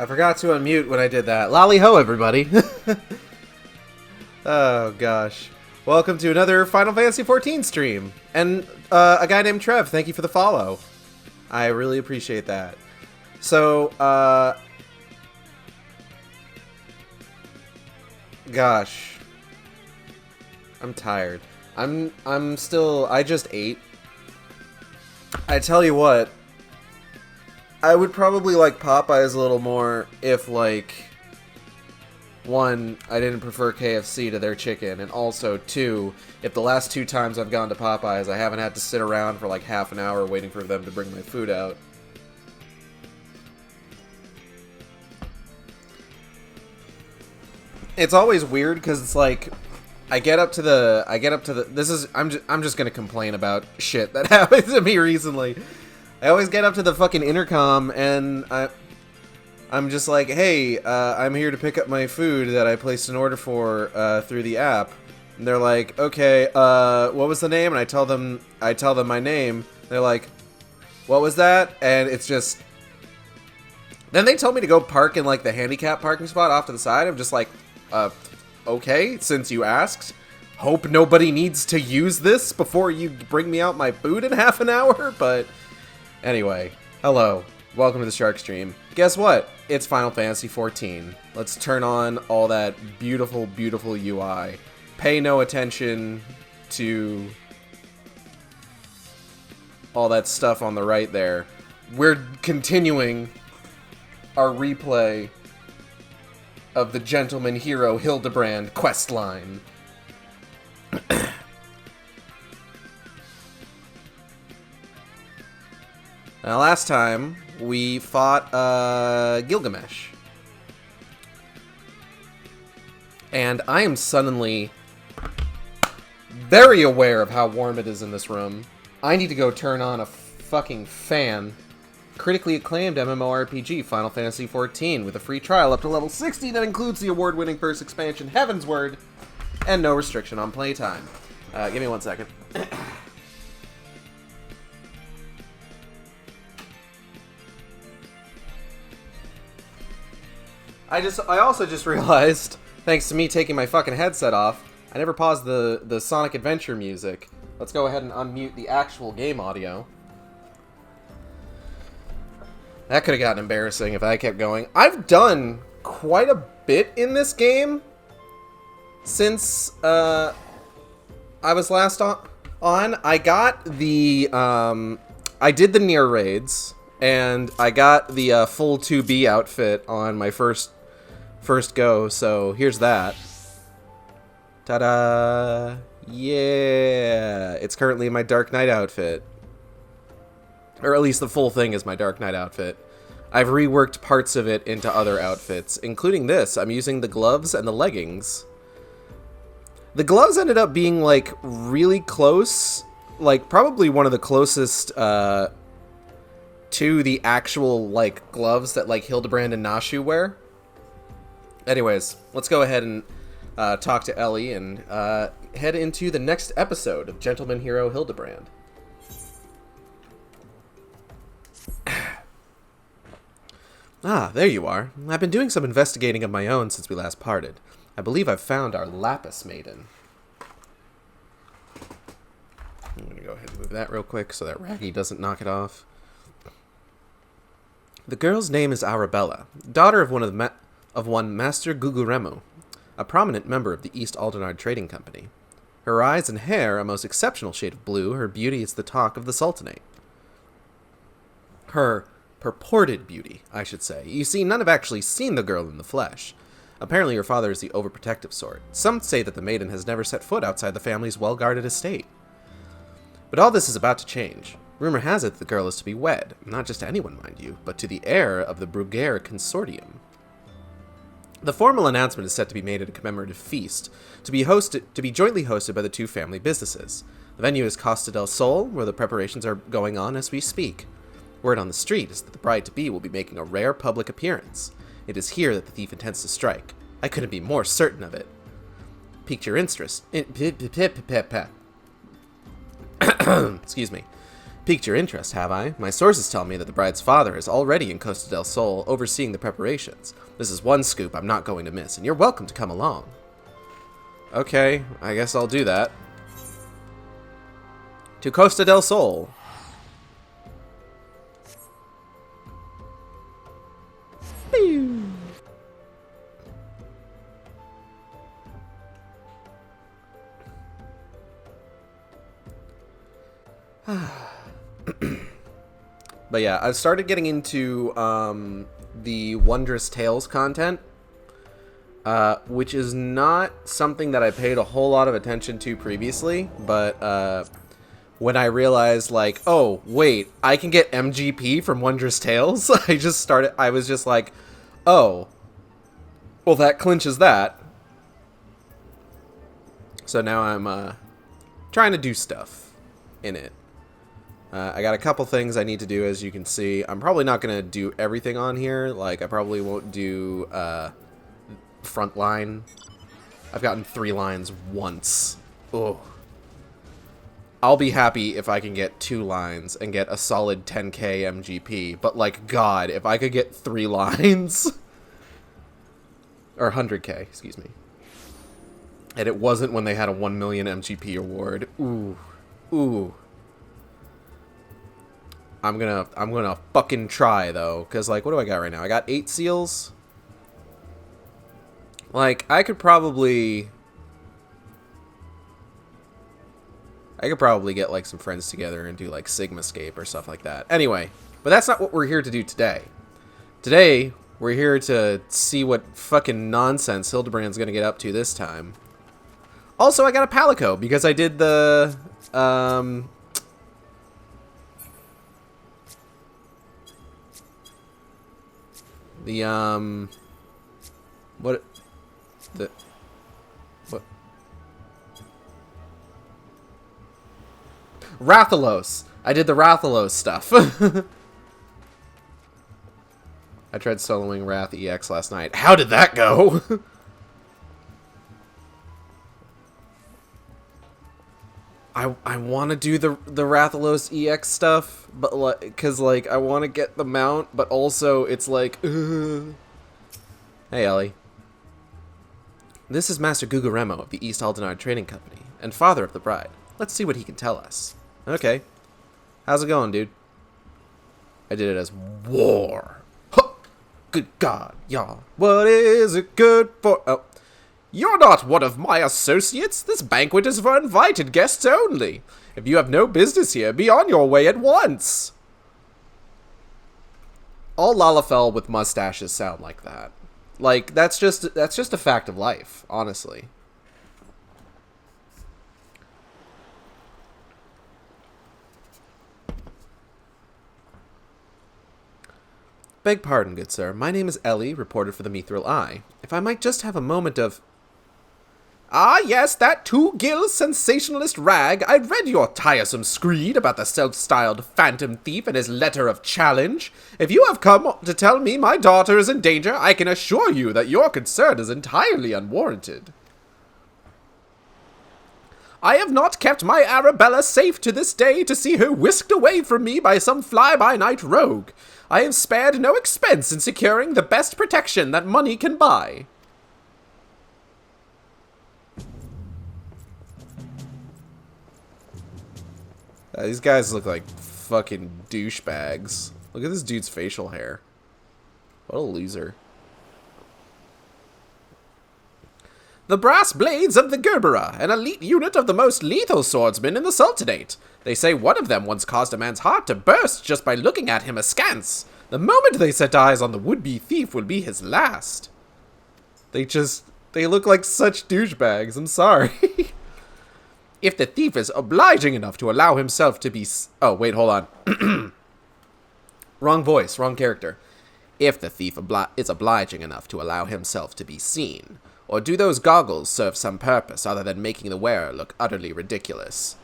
I forgot to unmute when I did that. Lolly ho, everybody. Oh, gosh. Welcome to another Final Fantasy XIV stream. And a guy named Trev, thank you for the follow. I really appreciate that. So, gosh. I'm tired. I just ate. I tell you what, I would probably like Popeyes a little more if, like, one, I didn't prefer KFC to their chicken, and also, two, if the last 2 times I've gone to Popeyes, I haven't had to sit around for like half an hour waiting for them to bring my food out. It's always weird because it's like, I'm just gonna complain about shit that happened to me recently. I always get up to the fucking intercom and I'm just like, hey, I'm here to pick up my food that I placed an order for through the app. And they're like, okay, what was the name? And I tell them my name. They're like, what was that? And it's just, then they told me to go park in like the handicap parking spot off to the side. I'm just like, okay, since you asked. Hope nobody needs to use this before you bring me out my food in half an hour, but anyway, hello. Welcome to the Shark Stream. Guess what? It's Final Fantasy XIV. Let's turn on all that beautiful, beautiful UI. Pay no attention to all that stuff on the right there. We're continuing our replay of the Gentleman Hero Hildebrand questline. Now, last time, we fought Gilgamesh. And I am suddenly very aware of how warm it is in this room. I need to go turn on a fucking fan. Critically acclaimed MMORPG Final Fantasy XIV with a free trial up to level 60 that includes the award-winning first expansion Heaven's Word and no restriction on playtime. Give me 1 second. I also just realized, thanks to me taking my fucking headset off, I never paused the Sonic Adventure music. Let's go ahead and unmute the actual game audio. That could have gotten embarrassing if I kept going. I've done quite a bit in this game since I was last on. I got the I did the Nier raids, and I got the full 2B outfit on my first go, so here's that. Ta-da! Yeah! It's currently my Dark Knight outfit. Or at least the full thing is my Dark Knight outfit. I've reworked parts of it into other outfits, including this. I'm using the gloves and the leggings. The gloves ended up being, like, really close. Like, probably one of the closest, to the actual, like, gloves that, like, Hildebrand and Nashu wear. Anyways, let's go ahead and talk to Ellie and head into the next episode of Gentleman Hero Hildebrand. Ah, there you are. I've been doing some investigating of my own since we last parted. I believe I've found our Lapis Maiden. I'm going to go ahead and move that real quick so that Raggy doesn't knock it off. The girl's name is Arabella, daughter of one Master Guguremu, a prominent member of the East Aldenard Trading Company. Her eyes and hair a most exceptional shade of blue, her beauty is the talk of the Sultanate. Her purported beauty, I should say. You see, none have actually seen the girl in the flesh. Apparently her father is the overprotective sort. Some say that the maiden has never set foot outside the family's well-guarded estate. But all this is about to change. Rumor has it that the girl is to be wed, not just to anyone, mind you, but to the heir of the Bruguiere Consortium. The formal announcement is set to be made at a commemorative feast, to be jointly hosted by the two family businesses. The venue is Costa del Sol, where the preparations are going on as we speak. Word on the street is that the bride-to-be will be making a rare public appearance. It is here that the thief intends to strike. I couldn't be more certain of it. Piqued your interest. Excuse me. Piqued your interest, have I? My sources tell me that the bride's father is already in Costa del Sol overseeing the preparations. This is one scoop I'm not going to miss, and you're welcome to come along. Okay, I guess I'll do that. To Costa del Sol. But yeah, I've started getting into the Wondrous Tales content, which is not something that I paid a whole lot of attention to previously, but when I realized, like, oh, wait, I can get MGP from Wondrous Tales, I was just like, oh, well, that clinches that. So now I'm trying to do stuff in it. I got a couple things I need to do, as you can see. I'm probably not going to do everything on here. Like, I probably won't do front line. I've gotten 3 lines once. Ugh. I'll be happy if I can get 2 lines and get a solid 10k MGP. But, like, God, if I could get 3 lines... or 100k, excuse me. And it wasn't when they had a 1 million MGP award. Ooh. Ooh. I'm gonna fucking try, though, because, like, what do I got right now? I got 8 seals. Like, I could probably get, like, some friends together and do, like, Sigmascape or stuff like that. Anyway, but that's not what we're here to do today. Today, we're here to see what fucking nonsense Hildebrand's gonna get up to this time. Also, I got a Palico, because I did the, what? Rathalos. I did the Rathalos stuff. I tried soloing Wrath EX last night. How did that go? I want to do the Rathalos EX stuff, but like, cause like I want to get the mount, but also it's like, ugh. Hey Ellie. This is Master Guguremo of the East Aldenard Trading Company and father of the bride. Let's see what he can tell us. Okay. How's it going, dude? I did it as war. Huh. Good God, y'all. What is it good for? Oh. You're not one of my associates. This banquet is for invited guests only. If you have no business here, be on your way at once. All Lalafell with mustaches sound like that. Like, that's just a fact of life, honestly. Beg pardon, good sir. My name is Ellie, reporter for the Mithril Eye. If I might just have a moment of... Ah, yes, that two-gill sensationalist rag. I read your tiresome screed about the self-styled phantom thief and his letter of challenge. If you have come to tell me my daughter is in danger, I can assure you that your concern is entirely unwarranted. I have not kept my Arabella safe to this day to see her whisked away from me by some fly-by-night rogue. I have spared no expense in securing the best protection that money can buy. These guys look like fucking douchebags. Look at this dude's facial hair. What a loser. The brass blades of the Gerbera, an elite unit of the most lethal swordsmen in the Sultanate. They say one of them once caused a man's heart to burst just by looking at him askance. The moment they set eyes on the would-be thief will be his last. They look like such douchebags, I'm sorry. If the thief is obliging enough to allow himself to be... Oh, wait, hold on. Wrong voice, wrong character. If the thief is obliging enough to allow himself to be seen, or do those goggles serve some purpose other than making the wearer look utterly ridiculous?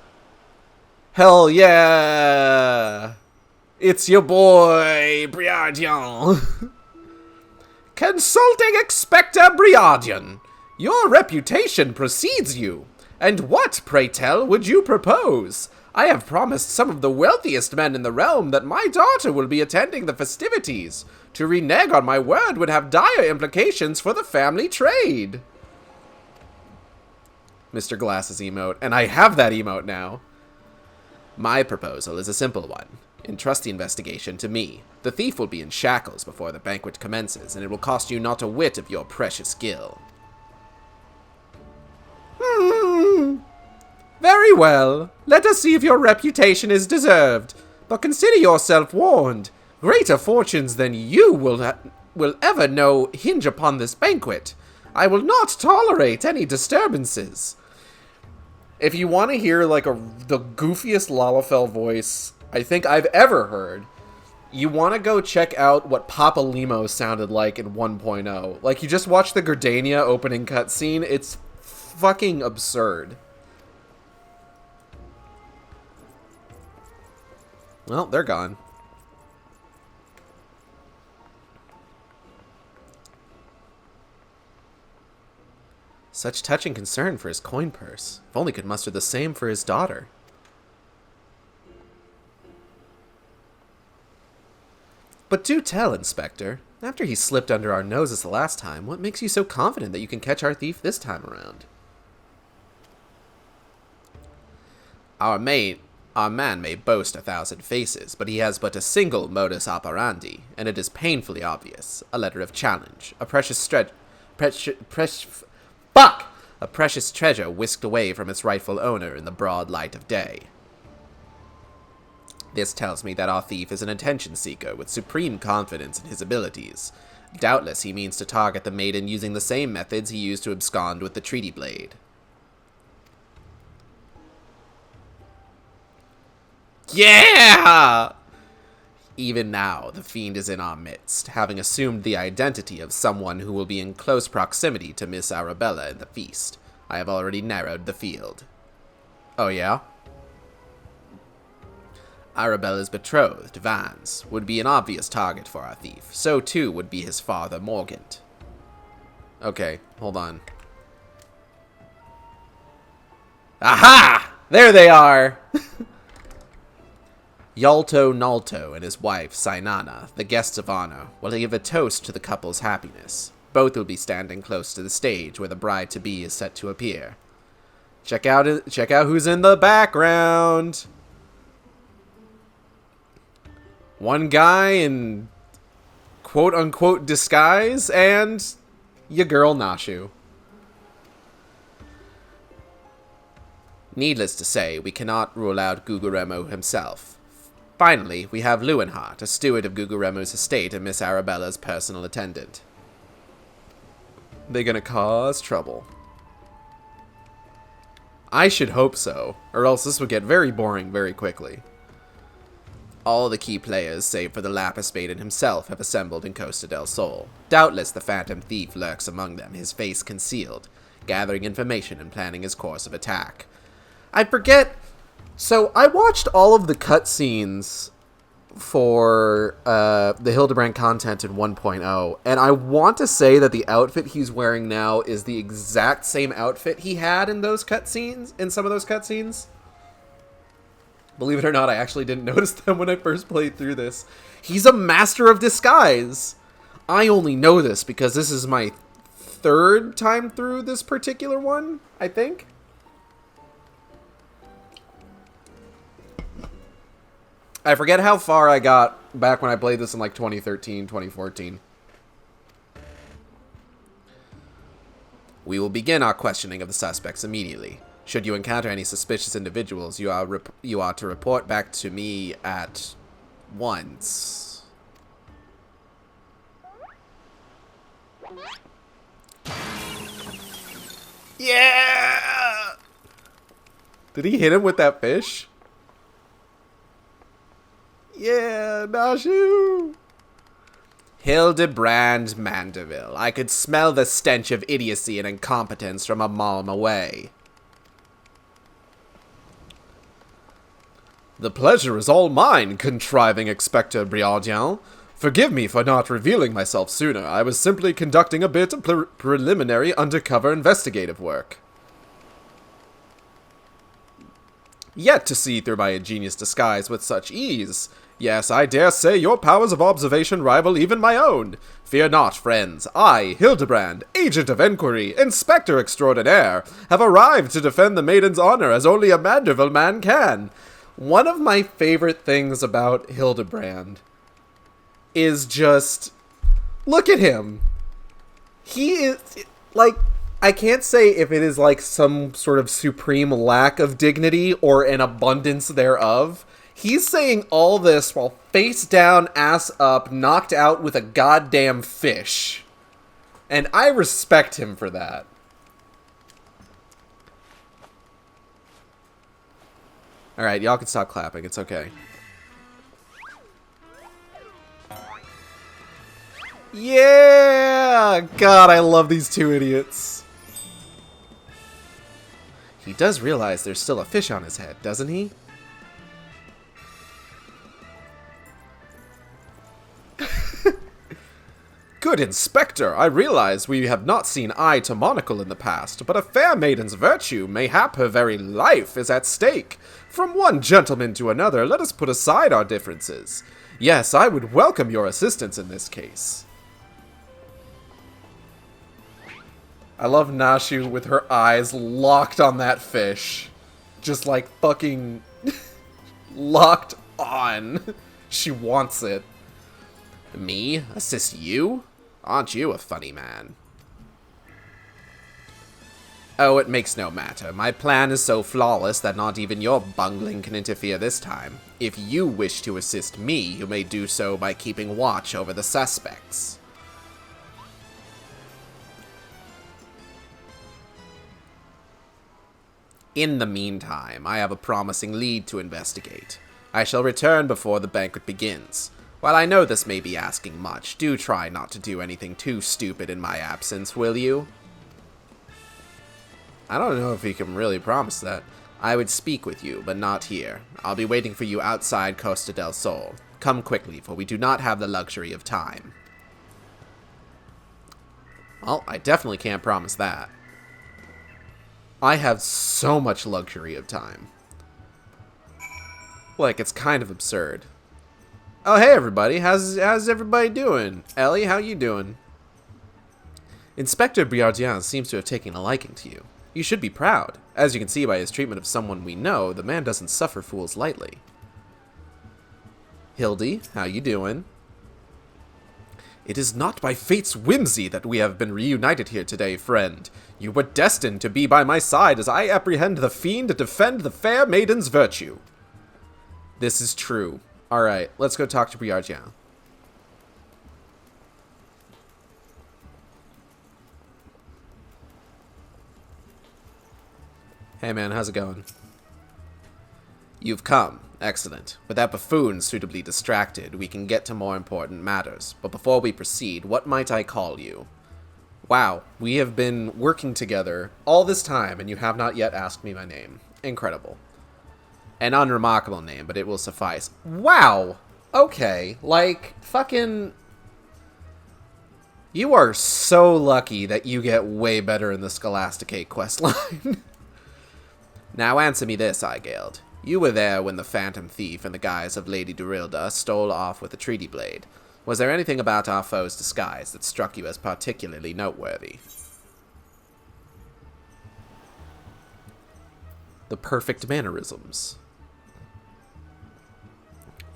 Hell yeah! It's your boy, Briardian. Consulting Expector Briardian, your reputation precedes you. And what, pray tell, would you propose? I have promised some of the wealthiest men in the realm that my daughter will be attending the festivities. To renege on my word would have dire implications for the family trade. Mr. Glass's emote, and I have that emote now. My proposal is a simple one. Entrust the investigation to me. The thief will be in shackles before the banquet commences, and it will cost you not a whit of your precious gil. Very well. Let us see if your reputation is deserved. But consider yourself warned. Greater fortunes than you will ever know hinge upon this banquet. I will not tolerate any disturbances. If you want to hear like the goofiest Lalafell voice I think I've ever heard, you want to go check out what Papa Limo sounded like in 1.0. Like, you just watch the Gardania opening cutscene. It's fucking absurd. Well, they're gone. Such touching concern for his coin purse. If only could muster the same for his daughter. But do tell, Inspector. After he slipped under our noses the last time, what makes you so confident that you can catch our thief this time around? Our man may boast 1,000 faces, but he has but a single modus operandi, and it is painfully obvious. A letter of challenge. A precious treasure whisked away from its rightful owner in the broad light of day. This tells me that our thief is an attention seeker with supreme confidence in his abilities. Doubtless he means to target the maiden using the same methods he used to abscond with the treaty blade. Yeah! Even now, the fiend is in our midst, having assumed the identity of someone who will be in close proximity to Miss Arabella in the feast. I have already narrowed the field. Oh yeah? Arabella's betrothed, Vance, would be an obvious target for our thief. So too would be his father, Morgant. Okay, hold on. Aha! There they are! Yalto Nalto and his wife, Sainana, the guests of honor, will give a toast to the couple's happiness. Both will be standing close to the stage where the bride-to-be is set to appear. Check out who's in the background! One guy in quote-unquote disguise, and your girl Nashu. Needless to say, we cannot rule out Guguremo himself. Finally, we have Leuenhardt, a steward of Guguremo's estate and Miss Arabella's personal attendant. They gonna cause trouble? I should hope so, or else this would get very boring very quickly. All the key players, save for the Lapis Maiden himself, have assembled in Costa del Sol. Doubtless the Phantom Thief lurks among them, his face concealed, gathering information and planning his course of attack. I forget... So, I watched all of the cutscenes for the Hildebrand content in 1.0, and I want to say that the outfit he's wearing now is the exact same outfit he had in those cutscenes, in some of those cutscenes. Believe it or not, I actually didn't notice them when I first played through this. He's a master of disguise! I only know this because this is my third time through this particular one, I think. I forget how far I got back when I played this in like 2013, 2014. We will begin our questioning of the suspects immediately. Should you encounter any suspicious individuals, you are to report back to me at once. Yeah! Did he hit him with that fish? Yeah, Nashu! Hildebrand Mandeville. I could smell the stench of idiocy and incompetence from a malm away. The pleasure is all mine, contriving Inspector Briardien. Forgive me for not revealing myself sooner. I was simply conducting a bit of preliminary undercover investigative work. yet to see through my ingenious disguise with such ease. Yes, I dare say your powers of observation rival even my own. Fear not, friends. I, Hildebrand, agent of Inquiry, inspector extraordinaire, have arrived to defend the maiden's honor as only a Manderville man can. One of my favorite things about Hildebrand is just... look at him. He is... like... I can't say if it is like some sort of supreme lack of dignity or an abundance thereof. He's saying all this while face down, ass up, knocked out with a goddamn fish. And I respect him for that. Alright, y'all can stop clapping. It's okay. Yeah! God, I love these two idiots. He does realize there's still a fish on his head, doesn't he? Good Inspector, I realize we have not seen eye to monocle in the past, but a fair maiden's virtue, mayhap her very life, is at stake. From one gentleman to another, let us put aside our differences. Yes, I would welcome your assistance in this case. I love Nashu with her eyes locked on that fish. Just like fucking locked on. She wants it. Me? Assist you? Aren't you a funny man? Oh, it makes no matter. My plan is so flawless that not even your bungling can interfere this time. If you wish to assist me, you may do so by keeping watch over the suspects. In the meantime, I have a promising lead to investigate. I shall return before the banquet begins. While I know this may be asking much, do try not to do anything too stupid in my absence, will you? I don't know if he can really promise that. I would speak with you, but not here. I'll be waiting for you outside Costa del Sol. Come quickly, for we do not have the luxury of time. Well, I definitely can't promise that. I have so much luxury of time. Like, it's kind of absurd. Oh, hey everybody, how's everybody doing? Ellie, how you doing? Inspector Briardien seems to have taken a liking to you. You should be proud. As you can see by his treatment of someone we know, the man doesn't suffer fools lightly. Hildy, how you doing? It is not by fate's whimsy that we have been reunited here today, friend. You were destined to be by my side as I apprehend the fiend to defend the fair maiden's virtue. This is true. Alright, let's go talk to Briardien. Hey man, how's it going? You've come. Excellent. With that buffoon suitably distracted, we can get to more important matters. But before we proceed, what might I call you? Wow, we have been working together all this time, and you have not yet asked me my name. Incredible. An unremarkable name, but it will suffice. Wow! Okay, like, fucking... You are so lucky that you get way better in the Scholasticate questline. Now answer me this, Aigeld. You were there when the Phantom Thief, in the guise of Lady Durilda, stole off with the Treaty Blade. Was there anything about our foe's disguise that struck you as particularly noteworthy? The perfect mannerisms.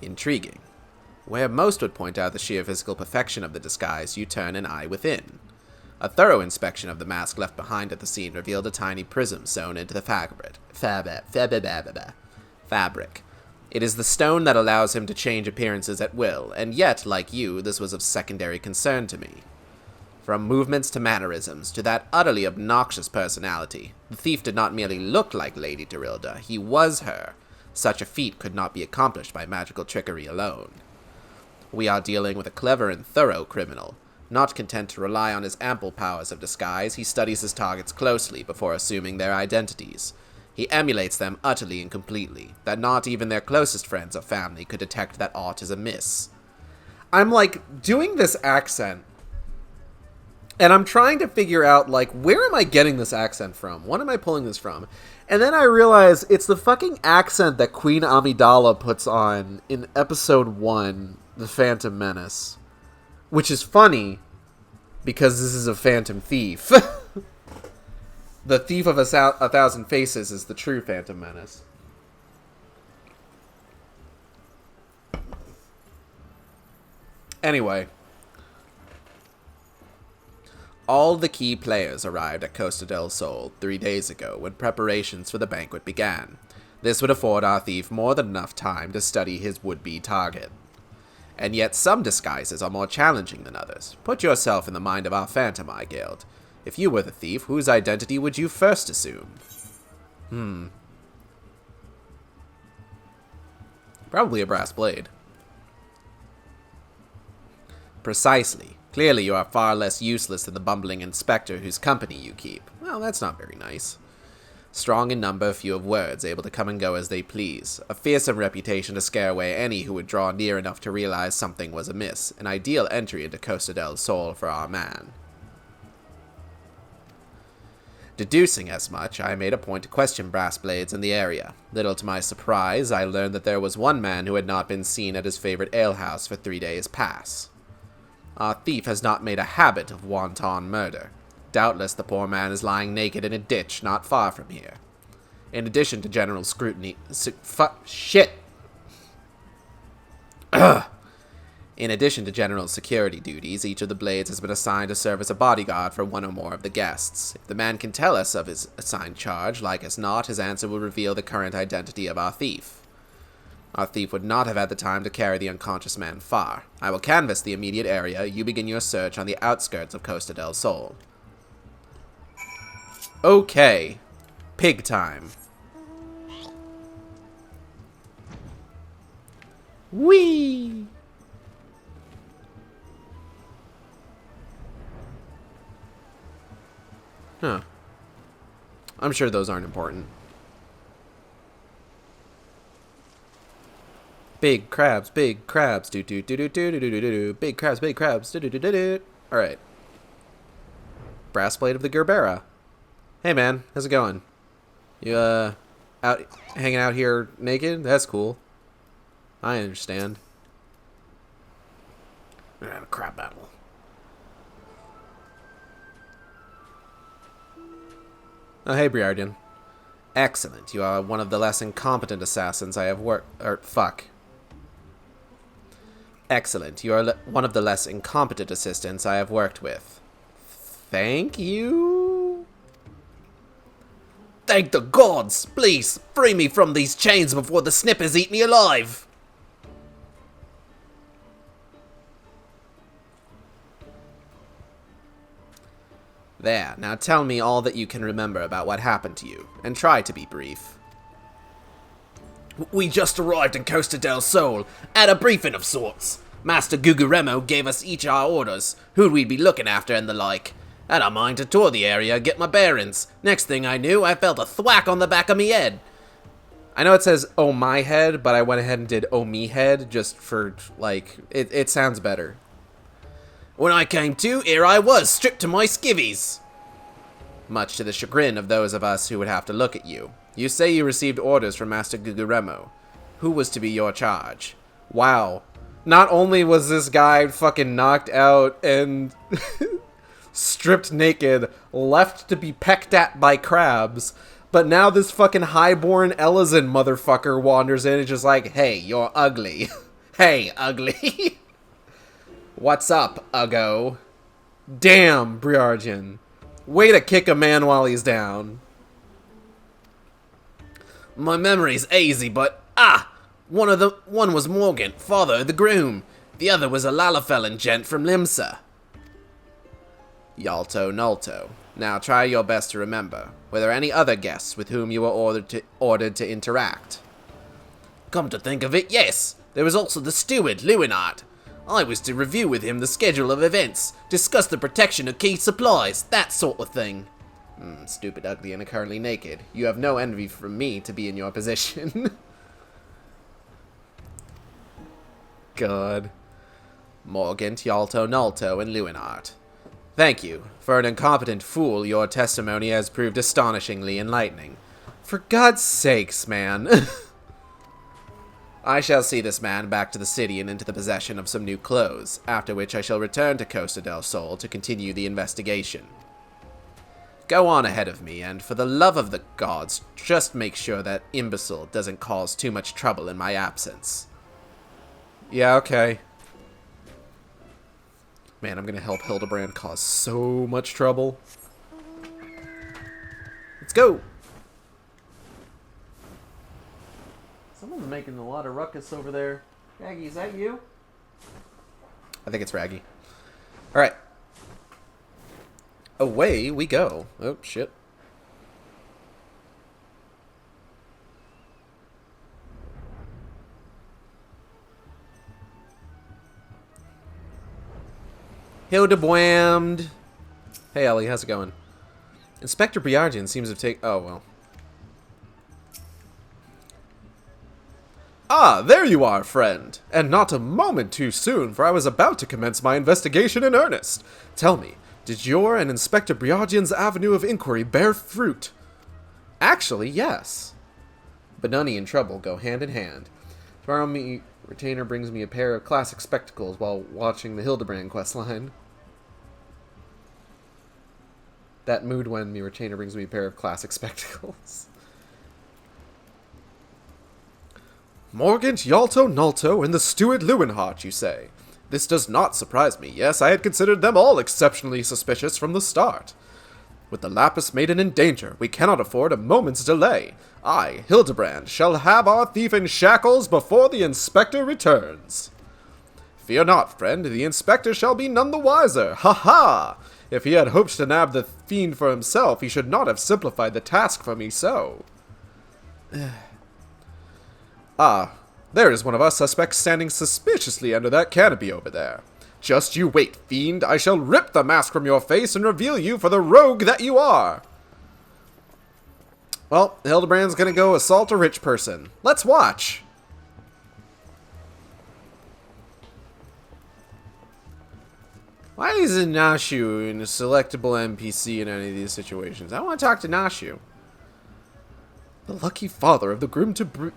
Intriguing. Where most would point out the sheer physical perfection of the disguise, you turn an eye within. A thorough inspection of the mask left behind at the scene revealed a tiny prism sewn into the fabric. It is the stone that allows him to change appearances at will, and yet, like you, this was of secondary concern to me. From movements to mannerisms, to that utterly obnoxious personality, the thief did not merely look like Lady Durilda, he was her. Such a feat could not be accomplished by magical trickery alone. We are dealing with a clever and thorough criminal. Not content to rely on his ample powers of disguise, he studies his targets closely before assuming their identities. He emulates them utterly and completely, that not even their closest friends or family could detect that aught is amiss. I'm like, doing this accent, And I'm trying to figure out, like, where am I getting this accent from? What am I pulling this from? And then I realize it's the fucking accent that Queen Amidala puts on in episode 1, The Phantom Menace. Which is funny, because this is a Phantom Thief. The Thief of a Thousand Faces is the true Phantom Menace. Anyway. All the key players arrived at Costa del Sol 3 days ago when preparations for the banquet began. This would afford our thief more than enough time to study his would-be target. And yet some disguises are more challenging than others. Put yourself in the mind of our Phantom Eye Guild. If you were the thief, whose identity would you first assume? Probably a brass blade. Precisely. Clearly you are far less useless than the bumbling inspector whose company you keep. Well, that's not very nice. Strong in number, few of words, able to come and go as they please. A fearsome reputation to scare away any who would draw near enough to realize something was amiss. An ideal entry into Costa del Sol for our man. Deducing as much, I made a point to question brass blades in the area. Little to my surprise, I learned that there was one man who had not been seen at his favorite alehouse for 3 days past. Our thief has not made a habit of wanton murder. Doubtless the poor man is lying naked in a ditch not far from here. In addition to general scrutiny... In addition to general security duties, each of the blades has been assigned to serve as a bodyguard for one or more of the guests. If the man can tell us of his assigned charge, like as not, his answer will reveal the current identity of our thief. Our thief would not have had the time to carry the unconscious man far. I will canvass the immediate area. You begin your search on the outskirts of Costa del Sol. Okay. Pig time. Whee! Huh. I'm sure those aren't important. Big crabs, do do do do do do do do do. Big crabs, do do do do do. All right. Brass blade of the Gerbera. Hey man, how's it going? You out hanging out here naked? That's cool. I understand. We're gonna have a crab battle. Oh hey Briardian. Excellent. You are one of the less incompetent assassins I have Excellent. You are one of the less incompetent assistants I have worked with. Thank you? Thank the gods! Please, free me from these chains before the snippers eat me alive! There, now tell me all that you can remember about what happened to you, and try to be brief. We just arrived in Costa del Sol, at a briefing of sorts. Master Guguremo gave us each our orders, who we'd be looking after and the like. Had a mind to tour the area, get my bearings. Next thing I knew, I felt a thwack on the back of me head. I know it says, oh my head, but I went ahead and did oh me head, just for, like, it sounds better. When I came to, here I was, stripped to my skivvies. Much to the chagrin of those of us who would have to look at you. You say you received orders from Master Guguremo. Who was to be your charge? Wow. Not only was this guy fucking knocked out and stripped naked, left to be pecked at by crabs, but now this fucking highborn Elizin motherfucker wanders in and just like, hey, you're ugly. Hey, ugly. What's up, Uggo? Damn, Briardian. Way to kick a man while he's down. My memory's hazy, but one was Morgan, father of the groom. The other was a Lalafellan gent from Limsa. Yalto Nulto. Now try your best to remember. Were there any other guests with whom you were ordered to interact? Come to think of it, yes. There was also the steward, Lewinart. I was to review with him the schedule of events, discuss the protection of key supplies, that sort of thing. Stupid, ugly, and currently naked. You have no envy from me to be in your position. God. Morgant, Yalto, Nulto, and Lewinart. Thank you. For an incompetent fool, your testimony has proved astonishingly enlightening. For God's sakes, man. I shall see this man back to the city and into the possession of some new clothes, after which I shall return to Costa del Sol to continue the investigation. Go on ahead of me, and for the love of the gods, just make sure that imbecile doesn't cause too much trouble in my absence. Yeah, okay. Man, I'm gonna help Hildebrand cause so much trouble. Let's go! Someone's making a lot of ruckus over there. Raggy, is that you? I think it's Raggy. Alright. Away we go. Oh, shit. Hildebwammed. Hey, Ellie, how's it going? Inspector Briardian seems to have taken... Oh, well. Ah, there you are, friend. And not a moment too soon, for I was about to commence my investigation in earnest. Tell me, did your and Inspector Briardian's avenue of inquiry bear fruit? Actually, yes. Benoni and trouble go hand in hand. Tomorrow, retainer brings me a pair of classic spectacles while watching the Hildebrand questline. That mood when me retainer brings me a pair of classic spectacles. Morgant, Yalto, Nalto, and the steward Lewenhart, you say? This does not surprise me. Yes, I had considered them all exceptionally suspicious from the start. With the Lapis Maiden in danger, we cannot afford a moment's delay. I, Hildebrand, shall have our thief in shackles before the inspector returns. Fear not, friend, the inspector shall be none the wiser. Ha ha! If he had hoped to nab the fiend for himself, he should not have simplified the task for me so. Ah, there is one of our suspects standing suspiciously under that canopy over there. Just you wait, fiend. I shall rip the mask from your face and reveal you for the rogue that you are. Well, Hildebrand's gonna go assault a rich person. Let's watch. Why isn't Nashu a selectable NPC in any of these situations? I want to talk to Nashu. The lucky father of the groom to be,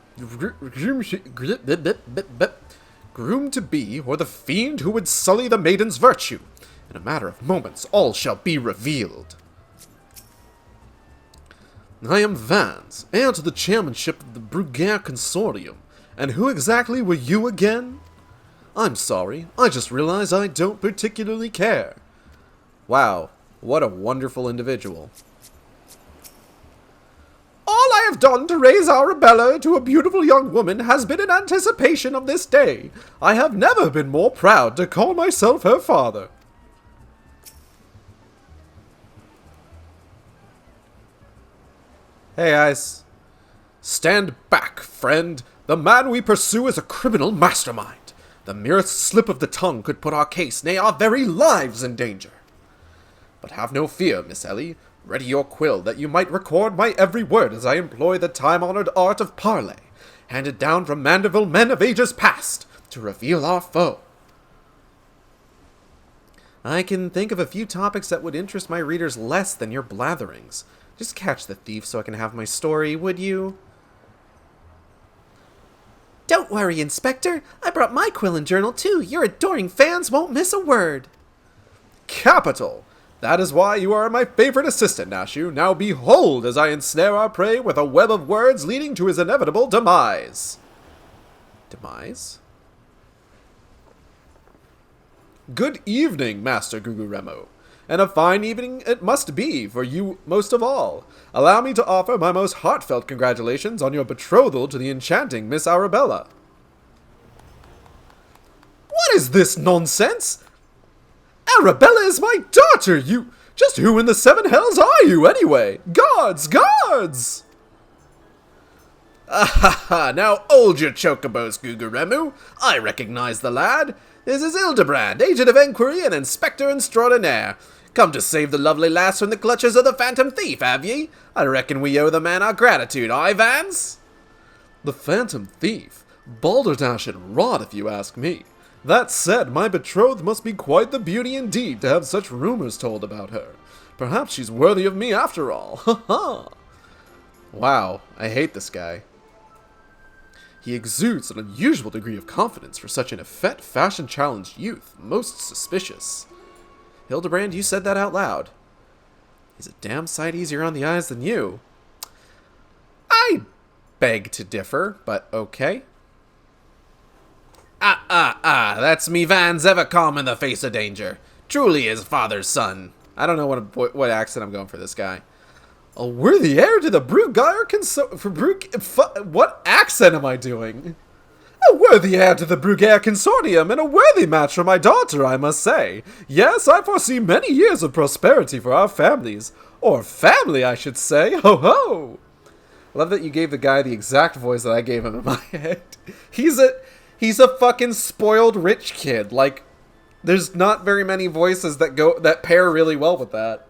or the fiend who would sully the maiden's virtue. In a matter of moments, all shall be revealed. I am Vance, heir to the chairmanship of the Bruguiere Consortium. And who exactly were you again? I'm sorry, I just realized I don't particularly care. Wow, what a wonderful individual. All I have done to raise Arabella to a beautiful young woman has been in anticipation of this day. I have never been more proud to call myself her father. Hey guys. Stand back, friend. The man we pursue is a criminal mastermind. The merest slip of the tongue could put our case, nay, our very lives in danger. But have no fear, Miss Ellie. Ready your quill, that you might record my every word as I employ the time-honored art of parley, handed down from Mandeville men of ages past, to reveal our foe. I can think of a few topics that would interest my readers less than your blatherings. Just catch the thief so I can have my story, would you? Don't worry, Inspector. I brought my quill and journal too. Your adoring fans won't miss a word. Capital! That is why you are my favorite assistant, Nashu. Now behold as I ensnare our prey with a web of words leading to his inevitable demise. Demise? Good evening, Master Guguremo. And a fine evening it must be for you most of all. Allow me to offer my most heartfelt congratulations on your betrothal to the enchanting Miss Arabella. What is this nonsense? Arabella is my daughter, you... Just who in the seven hells are you, anyway? Guards! Guards! Ah ha ha! Now hold your chocobos, Guguremu. I recognize the lad. This is Hildebrand, agent of enquiry and inspector extraordinaire. Come to save the lovely lass from the clutches of the phantom thief, have ye? I reckon we owe the man our gratitude, aye, Vance? The phantom thief? Balderdash and rot, if you ask me. That said, my betrothed must be quite the beauty indeed to have such rumors told about her. Perhaps she's worthy of me after all. Ha ha! Wow, I hate this guy. He exudes an unusual degree of confidence for such an effete, fashion-challenged youth. Most suspicious. Hildebrand, you said that out loud. He's a damn sight easier on the eyes than you. I beg to differ, but okay. That's me Vans ever calm in the face of danger. Truly his father's son. I don't know what accent I'm going for this guy. A worthy heir to the Brugire what accent am I doing? A worthy heir to the Brugire Consortium and a worthy match for my daughter, I must say. Yes, I foresee many years of prosperity for our families. Or family, I should say. Ho ho! Love that you gave the guy the exact voice that I gave him in my head. He's a fucking spoiled rich kid. Like, there's not very many voices that pair really well with that.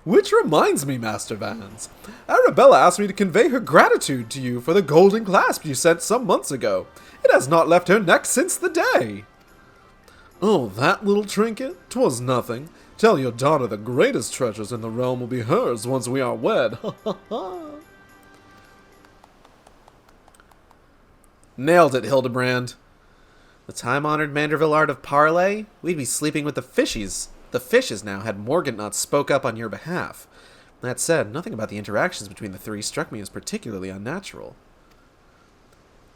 Which reminds me, Master Vans. Arabella asked me to convey her gratitude to you for the golden clasp you sent some months ago. It has not left her neck since the day. Oh, that little trinket? 'Twas nothing. Tell your daughter the greatest treasures in the realm will be hers once we are wed. Ha ha ha. Nailed it, Hildebrand. The time-honored Manderville art of parley? We'd be sleeping with the fishies. The fishes now had Morgant not spoke up on your behalf. That said, nothing about the interactions between the three struck me as particularly unnatural.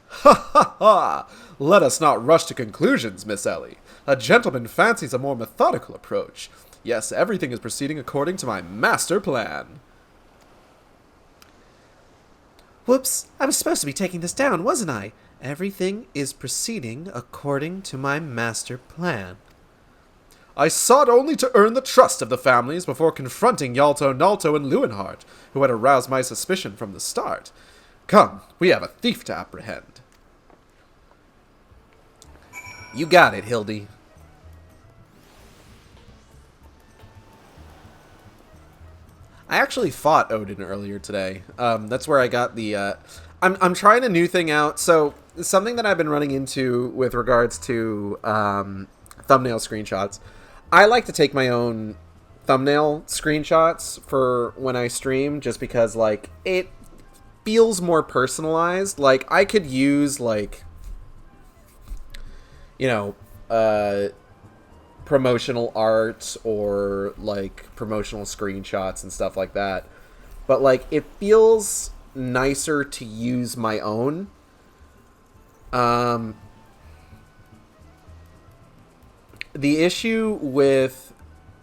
Ha ha ha! Let us not rush to conclusions, Miss Ellie. A gentleman fancies a more methodical approach. Yes, everything is proceeding according to my master plan. Whoops, I was supposed to be taking this down, wasn't I? Everything is proceeding according to my master plan. I sought only to earn the trust of the families before confronting Yalto, Nalto, and Lewenhart, who had aroused my suspicion from the start. Come, we have a thief to apprehend. You got it, Hildy. I actually fought Odin earlier today. That's where I got the... I'm trying a new thing out. So, something that I've been running into with regards to thumbnail screenshots. I like to take my own thumbnail screenshots for when I stream, just because, like, it feels more personalized. Like, I could use, like, you know, promotional art or, like, promotional screenshots and stuff like that. But, like, it feels nicer to use my own. The issue with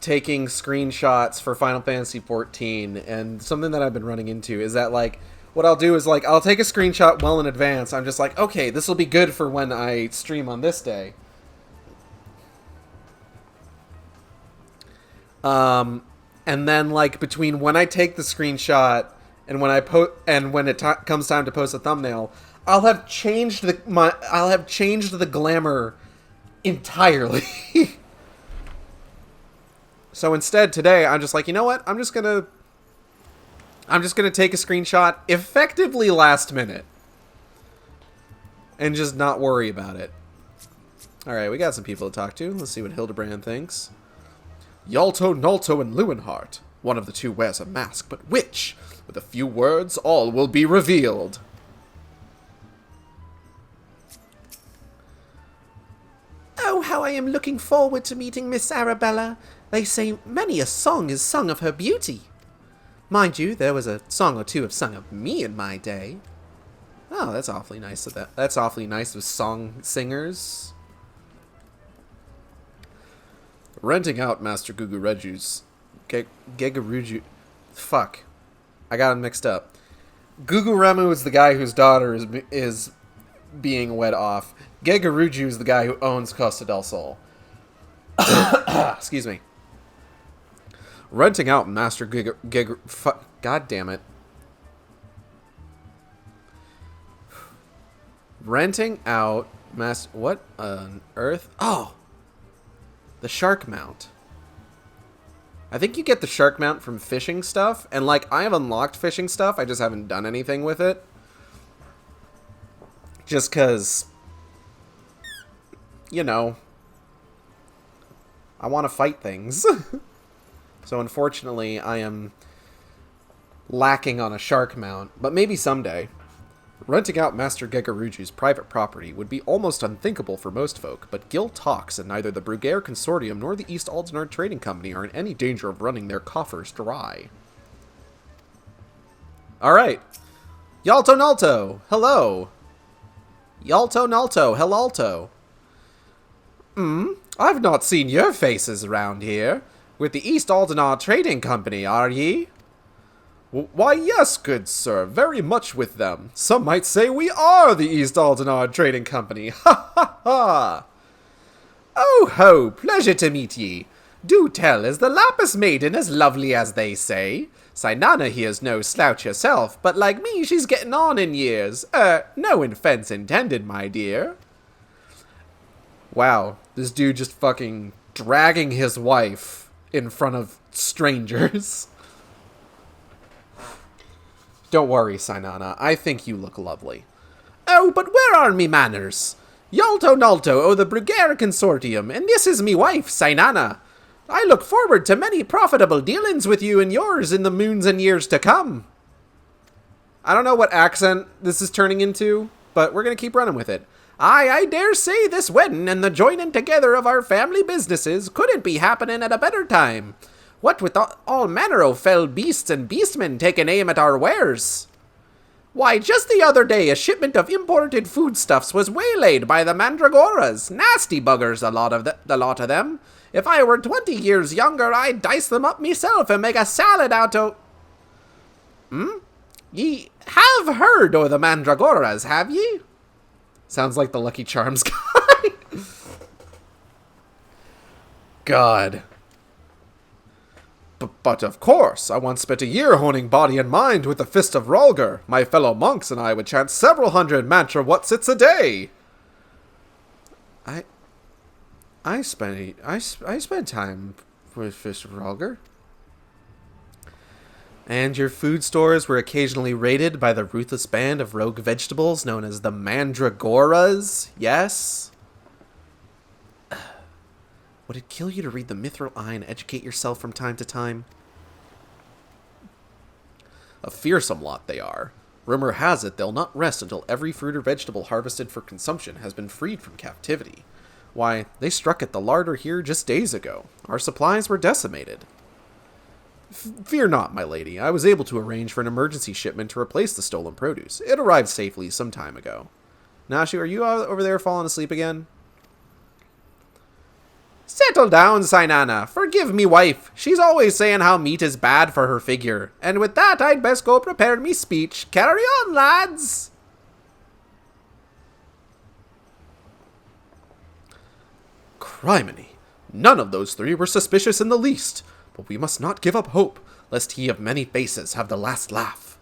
taking screenshots for Final Fantasy XIV, and something that I've been running into, is that, like, what I'll do is, like, I'll take a screenshot well in advance. I'm just like, okay, this will be good for when I stream on this day. And then, like, between when I take the screenshot and when when it comes time to post a thumbnail, I'll have changed the glamour entirely. So instead today I'm just like, you know what? I'm just gonna take a screenshot effectively last minute and just not worry about it. Alright, we got some people to talk to. Let's see what Hildebrand thinks. Yalto, Nalto, and Lewenhart. One of the two wears a mask, but which? With a few words, all will be revealed. Oh, how I am looking forward to meeting Miss Arabella. They say many a song is sung of her beauty. Mind you, there was a song or two have sung of me in my day. Oh, that's awfully nice of that. That's awfully nice of song singers. Renting out Master Gugureju's... Gegaruju... Fuck. I got him mixed up. Guguremu is the guy whose daughter is being wed off. Gegaruju is the guy who owns Costa del Sol. Excuse me. Renting out Master fuck. God damn it. Renting out Master... What on earth? Oh! The shark mount. I think you get the shark mount from fishing stuff. And, like, I have unlocked fishing stuff. I just haven't done anything with it. Just because, you know, I want to fight things. So unfortunately, I am lacking on a shark mount, but maybe someday. Renting out Master Gegaruju's private property would be almost unthinkable for most folk, but Gil talks, and neither the Bruguiere Consortium nor the East Aldenard Trading Company are in any danger of running their coffers dry. Alright. Yalto Nalto, hello. Yalto Nalto, hellalto. I've not seen your faces around here. With the East Aldenard Trading Company, are ye? Why, yes, good sir, very much with them. Some might say we are the East Aldenard Trading Company. Ha ha ha! Oh ho, pleasure to meet ye. Do tell, is the Lapis Maiden as lovely as they say? Sinana here's no slouch herself, but like me, she's getting on in years. No offense intended, my dear. Wow, this dude just fucking dragging his wife in front of strangers. Don't worry, Sinana. I think you look lovely. Oh, but where are me manners? Yalto Nalto o' the Bruguiere Consortium, and this is me wife, Sinana. I look forward to many profitable dealings with you and yours in the moons and years to come. I don't know what accent this is turning into, but we're gonna keep running with it. I dare say this wedding and the joining together of our family businesses couldn't be happening at a better time. What with all manner of fell beasts and beastmen taking aim at our wares? Why, just the other day a shipment of imported foodstuffs was waylaid by the mandragoras. Nasty buggers, the lot of them. If I were 20 years younger, I'd dice them up myself and make a salad out of... Ye have heard o' the mandragoras, have ye? Sounds like the Lucky Charms guy. God. But of course, I once spent a year honing body and mind with the Fist of Rhalgr. My fellow monks and I would chant several hundred mantra whatsits a day. I spent time with Fist of Rhalgr. And your food stores were occasionally raided by the ruthless band of rogue vegetables known as the Mandragoras, yes? Would it kill you to read the Mithril Eye and educate yourself from time to time? A fearsome lot they are. Rumor has it they'll not rest until every fruit or vegetable harvested for consumption has been freed from captivity. Why, they struck at the larder here just days ago. Our supplies were decimated. Fear not, my lady. I was able to arrange for an emergency shipment to replace the stolen produce. It arrived safely some time ago. Nashu, are you over there falling asleep again? Settle down, Sinana. Forgive me, wife. She's always saying how meat is bad for her figure. And with that, I'd best go prepare me speech. Carry on, lads. Criminy. None of those three were suspicious in the least. But we must not give up hope, lest he of many faces have the last laugh.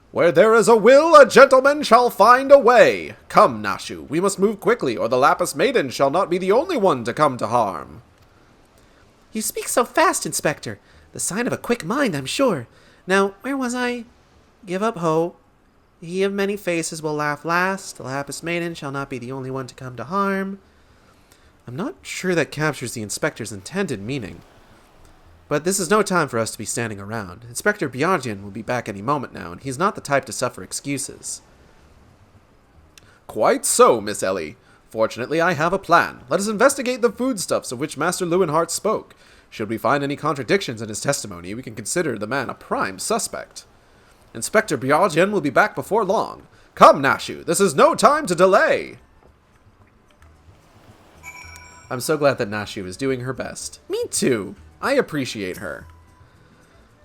Where there is a will, a gentleman shall find a way. Come, Nashu, we must move quickly, or the Lapis Maiden shall not be the only one to come to harm. You speak so fast, Inspector. The sign of a quick mind, I'm sure. Now, where was I? Give up hope. He of many faces will laugh last. The Lapis Maiden shall not be the only one to come to harm. I'm not sure that captures the Inspector's intended meaning. But this is no time for us to be standing around. Inspector Bjardian will be back any moment now, and he's not the type to suffer excuses. Quite so, Miss Ellie. Fortunately, I have a plan. Let us investigate the foodstuffs of which Master Lewinhart spoke. Should we find any contradictions in his testimony, we can consider the man a prime suspect. Inspector Bjardian will be back before long. Come, Nashu, this is no time to delay. I'm so glad that Nashu is doing her best. Me too. I appreciate her.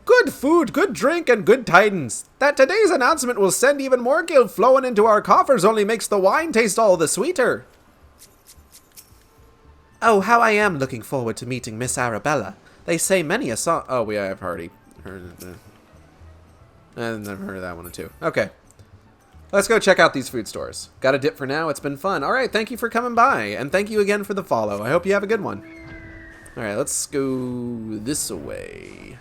Good food, good drink, and good tidings. That today's announcement will send even more guild flowing into our coffers only makes the wine taste all the sweeter. Oh, how I am looking forward to meeting Miss Arabella. They say many a song... Oh, I've already heard it. I've never heard of that one too. Okay. Let's go check out these food stores. Got a dip for now. It's been fun. Alright, thank you for coming by. And thank you again for the follow. I hope you have a good one. Alright, let's go this way.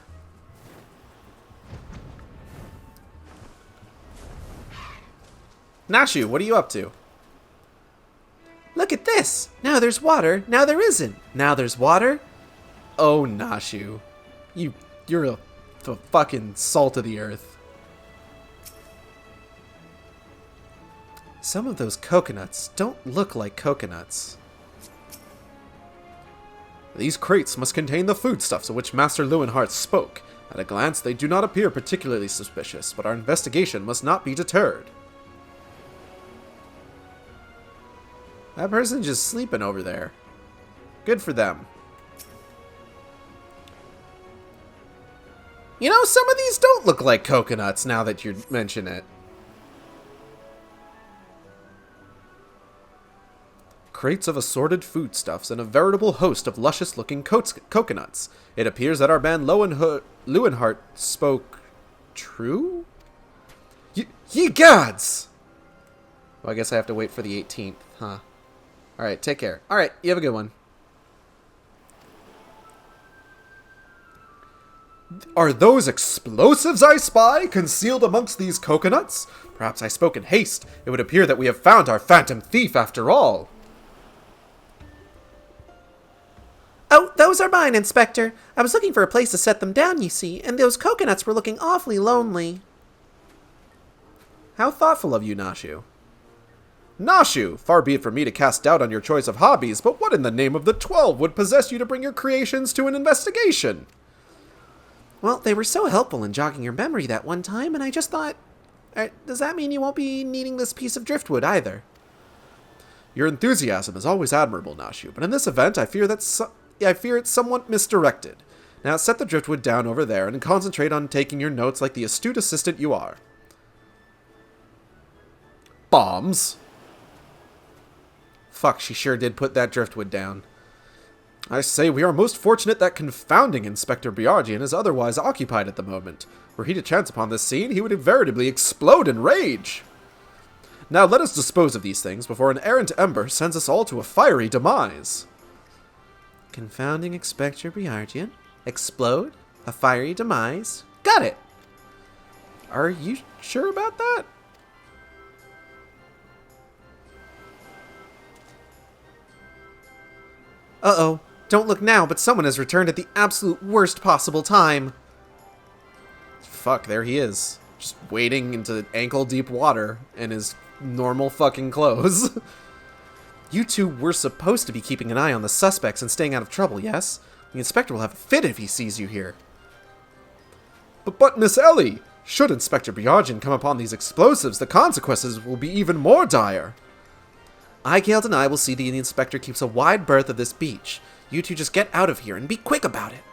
Nashu, what are you up to? Look at this! Now there's water, now there isn't. Now there's water. Oh, Nashu. You're the fucking salt of the earth. Some of those coconuts don't look like coconuts. These crates must contain the foodstuffs of which Master Lewinhart spoke. At a glance, they do not appear particularly suspicious, but our investigation must not be deterred. That person's just sleeping over there. Good for them. You know, some of these don't look like coconuts now that you mention it. Crates of assorted foodstuffs and a veritable host of luscious-looking coconuts. It appears that our man Lewinhart spoke true? Ye gods! Well, I guess I have to wait for the 18th, huh? Alright, take care. Alright, you have a good one. Are those explosives I spy, concealed amongst these coconuts? Perhaps I spoke in haste. It would appear that we have found our phantom thief after all. Oh, those are mine, Inspector. I was looking for a place to set them down, you see, and those coconuts were looking awfully lonely. How thoughtful of you, Nashu. Nashu, far be it from me to cast doubt on your choice of hobbies, but what in the name of the 12 would possess you to bring your creations to an investigation? Well, they were so helpful in jogging your memory that one time, and I just thought... does that mean you won't be needing this piece of driftwood either? Your enthusiasm is always admirable, Nashu, but in this event I fear it's somewhat misdirected. Now set the driftwood down over there and concentrate on taking your notes like the astute assistant you are. Bombs. Fuck, she sure did put that driftwood down. I say we are most fortunate that confounding Inspector Biargian is otherwise occupied at the moment. Were he to chance upon this scene, he would invariably explode in rage. Now let us dispose of these things before an errant ember sends us all to a fiery demise. Confounding Inspector Biargian? Explode? A fiery demise? Got it! Are you sure about that? Uh-oh. Don't look now, but someone has returned at the absolute worst possible time. Fuck, there he is. Just wading into ankle-deep water in his normal fucking clothes. You two were supposed to be keeping an eye on the suspects and staying out of trouble, yes? The inspector will have a fit if he sees you here. But Miss Ellie! Should Inspector Biargian come upon these explosives, the consequences will be even more dire. Igeld and I will see that the inspector keeps a wide berth of this beach. You two just get out of here and be quick about it.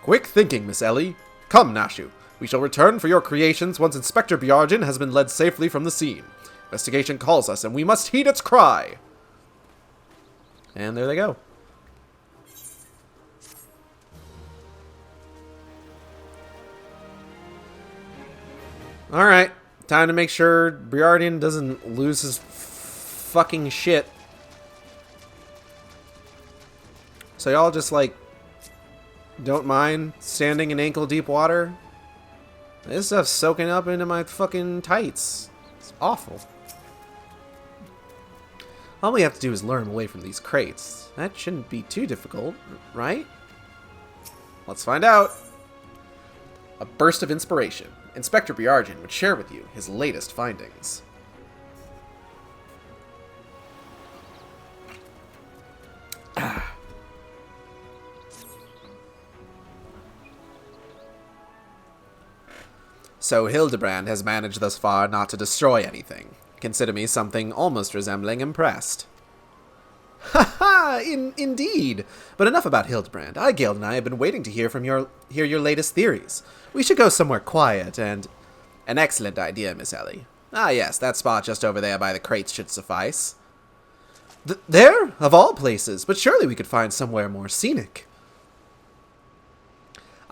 Quick thinking, Miss Ellie. Come, Nashu. We shall return for your creations once Inspector Biargian has been led safely from the scene. Investigation calls us, and we must heed its cry. And there they go. Alright, time to make sure Biargian doesn't lose his fucking shit. So y'all just, like, don't mind standing in ankle-deep water? This stuff's soaking up into my fucking tights. It's awful. All we have to do is lure him away from these crates. That shouldn't be too difficult, right? Let's find out. A burst of inspiration. Inspector Biargian would share with you his latest findings. So Hildebrand has managed thus far not to destroy anything. Consider me something almost resembling impressed. Ha ha! Indeed! But enough about Hildebrand. Igeld and I have been waiting to hear your latest theories. We should go somewhere quiet and... An excellent idea, Miss Ellie. Ah yes, that spot just over there by the crates should suffice. There? Of all places, but surely we could find somewhere more scenic.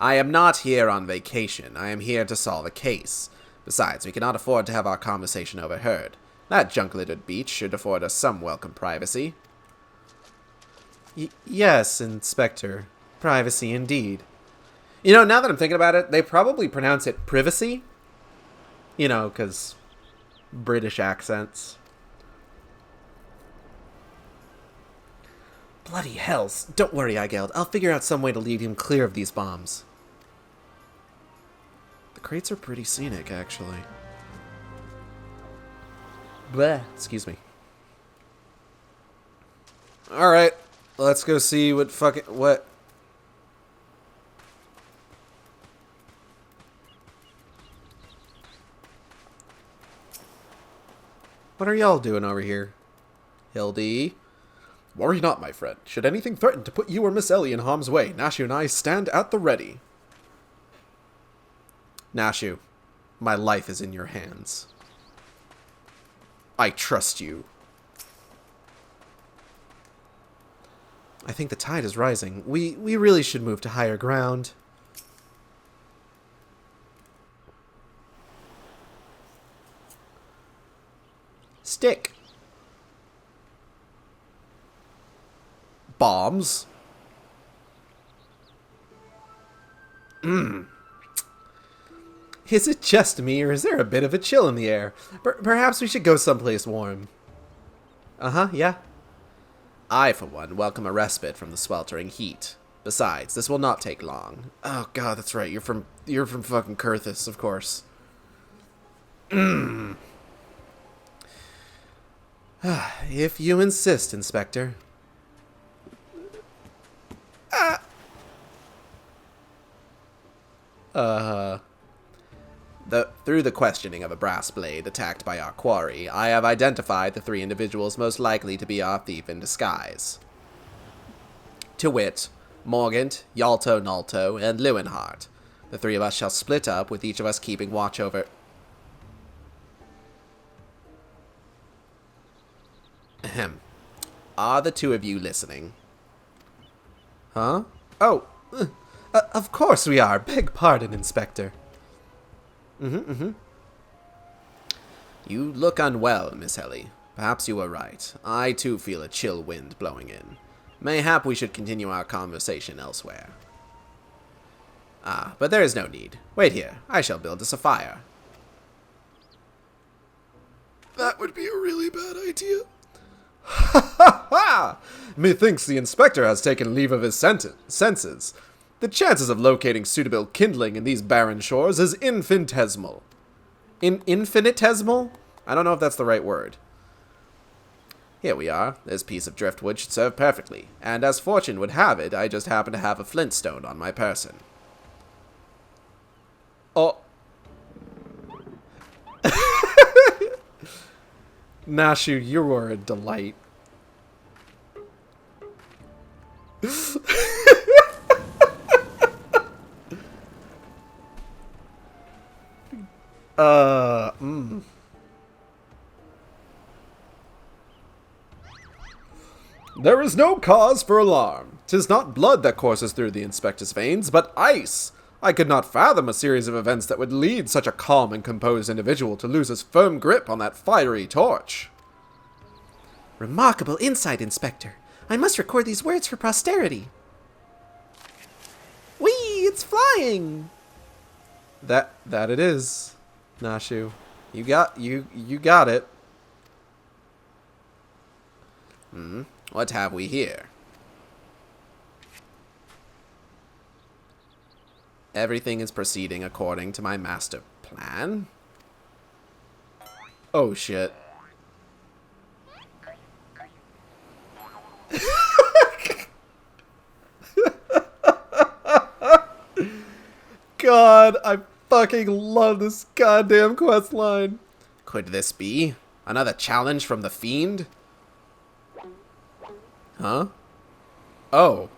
I am not here on vacation. I am here to solve a case. Besides, we cannot afford to have our conversation overheard. That junk-littered beach should afford us some welcome privacy. Yes, Inspector. Privacy indeed. You know, now that I'm thinking about it, they probably pronounce it privacy. You know, because British accents. Bloody hells. Don't worry, Eigeld. I'll figure out some way to lead him clear of these bombs. The crates are pretty scenic, actually. Bleh. Excuse me. Alright, let's go see what fucking... What? What are y'all doing over here? Hildy? Worry not, my friend. Should anything threaten to put you or Miss Ellie in harm's way, Nashu and I stand at the ready. Nashu, my life is in your hands. I trust you. I think the tide is rising. We really should move to higher ground. Stick. Bombs? Is it just me, or is there a bit of a chill in the air? Perhaps we should go someplace warm. Uh-huh, yeah. I, for one, welcome a respite from the sweltering heat. Besides, this will not take long. Oh god, that's right. You're from fucking Kurthus, of course. If you insist, Inspector. Through the questioning of a brass blade attacked by our quarry, I have identified the 3 individuals most likely to be our thief in disguise. To wit, Morgant, Yalto Nalto, and Lewenhart. The 3 of us shall split up, with each of us keeping watch over... Ahem. Are the 2 of you listening? Huh? Oh, of course we are. Beg pardon, Inspector. You look unwell, Miss Ellie. Perhaps you are right. I too feel a chill wind blowing in. Mayhap we should continue our conversation elsewhere. Ah, but there is no need. Wait here. I shall build us a fire. That would be a really bad idea. Ha ha ha! Methinks the inspector has taken leave of his senses. The chances of locating suitable kindling in these barren shores is infinitesimal. Infinitesimal? I don't know if that's the right word. Here we are. This piece of driftwood should serve perfectly, and as fortune would have it, I just happen to have a flintstone on my person. Oh. Nashu, you were a delight. There is no cause for alarm. 'Tis not blood that courses through the inspector's veins, but ice. I could not fathom a series of events that would lead such a calm and composed individual to lose his firm grip on that fiery torch. Remarkable insight, Inspector. I must record these words for posterity. Whee! It's flying! That it is, Nashu. You got it. What have we here? Everything is proceeding according to my master plan. Oh shit. God, I fucking love this goddamn quest line. Could this be another challenge from the fiend? Huh? Oh.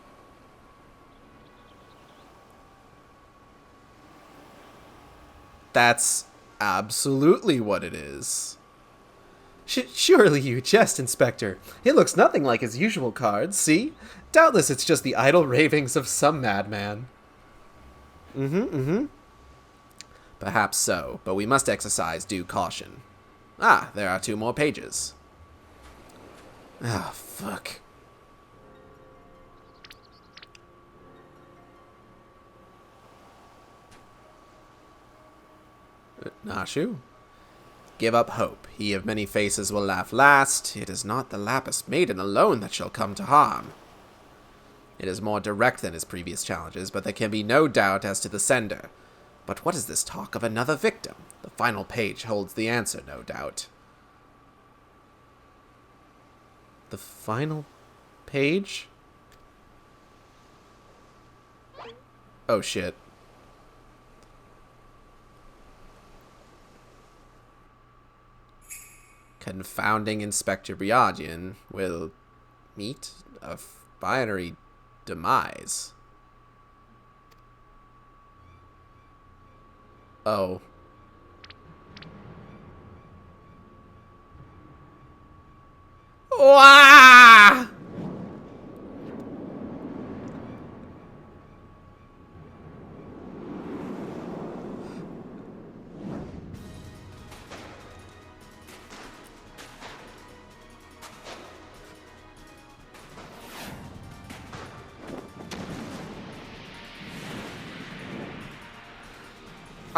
That's absolutely what it is. Surely you jest, Inspector. It looks nothing like his usual cards, see? Doubtless it's just the idle ravings of some madman. Perhaps so, but we must exercise due caution. Ah, there are 2 more pages. Ah, fuck. Nashu? give up hope. He of many faces will laugh last. It is not the Lapis maiden alone that shall come to harm. It is more direct than his previous challenges, but there can be no doubt as to the sender. But what is this talk of another victim? The final page holds the answer, no doubt. The final page? Oh shit. Confounding Inspector Briardian will meet a binary demise. Oh. Wah!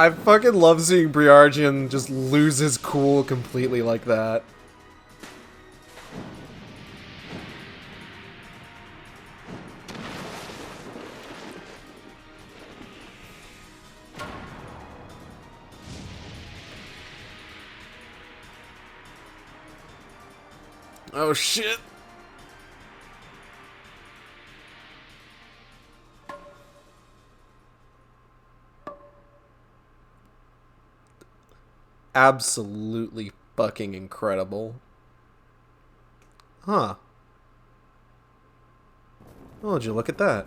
I fucking love seeing Briardian just lose his cool completely like that. Oh shit. Absolutely fucking incredible. Huh. Oh, would you look at that?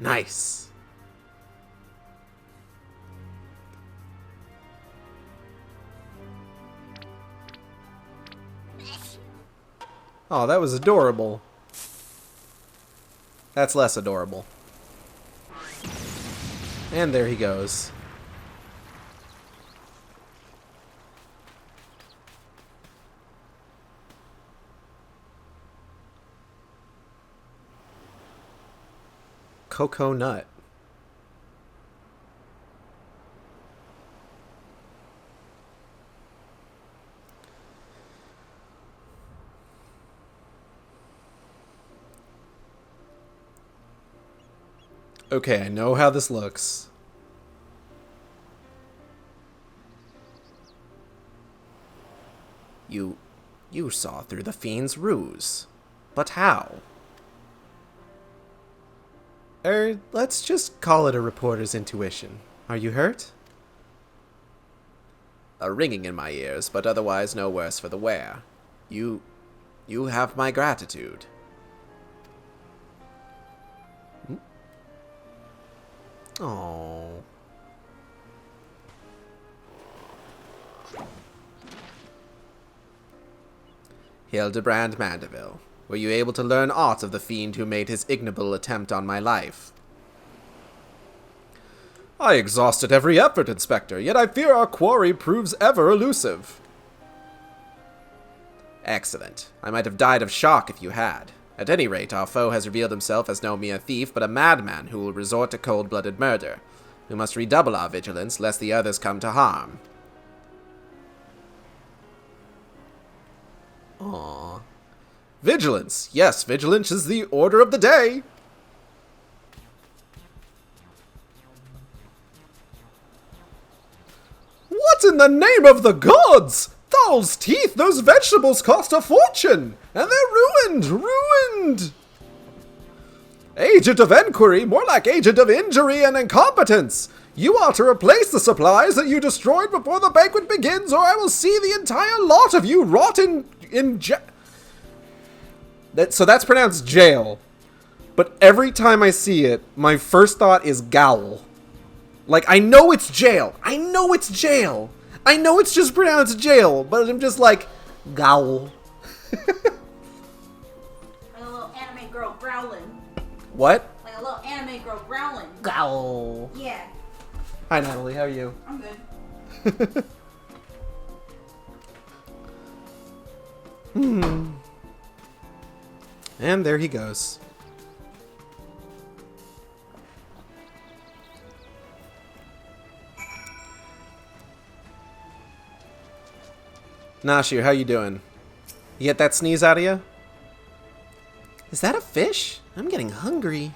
Nice. Oh, that was adorable. That's less adorable. And there he goes. Cocoa nut. Okay, I know how this looks. You saw through the fiend's ruse. But how? Let's just call it a reporter's intuition. Are you hurt? A ringing in my ears, but otherwise no worse for the wear. You have my gratitude. Oh. Hildebrand Mandeville, were you able to learn aught of the fiend who made his ignoble attempt on my life? I exhausted every effort, Inspector, yet I fear our quarry proves ever elusive. Excellent. I might have died of shock if you had. At any rate, our foe has revealed himself as no mere thief, but a madman who will resort to cold-blooded murder. We must redouble our vigilance, lest the others come to harm. Aww. Vigilance! Yes, vigilance is the order of the day! What in the name of the gods? Those teeth, those vegetables cost a fortune! And they're ruined! Agent of Inquiry, more like agent of injury and incompetence! You are to replace the supplies that you destroyed before the banquet begins, or I will see the entire lot of you rot in So that's pronounced jail. But every time I see it, my first thought is gowl. Like, I know it's jail. I know it's jail. I know it's just pronounced jail, but I'm just like, gowl. Like a little anime girl growling. What? Like a little anime girl growling. Gowl. Yeah, Hi, Natalie. How are you? I'm good. And there he goes. Nashu, how you doing? You get that sneeze out of you? Is that a fish? I'm getting hungry.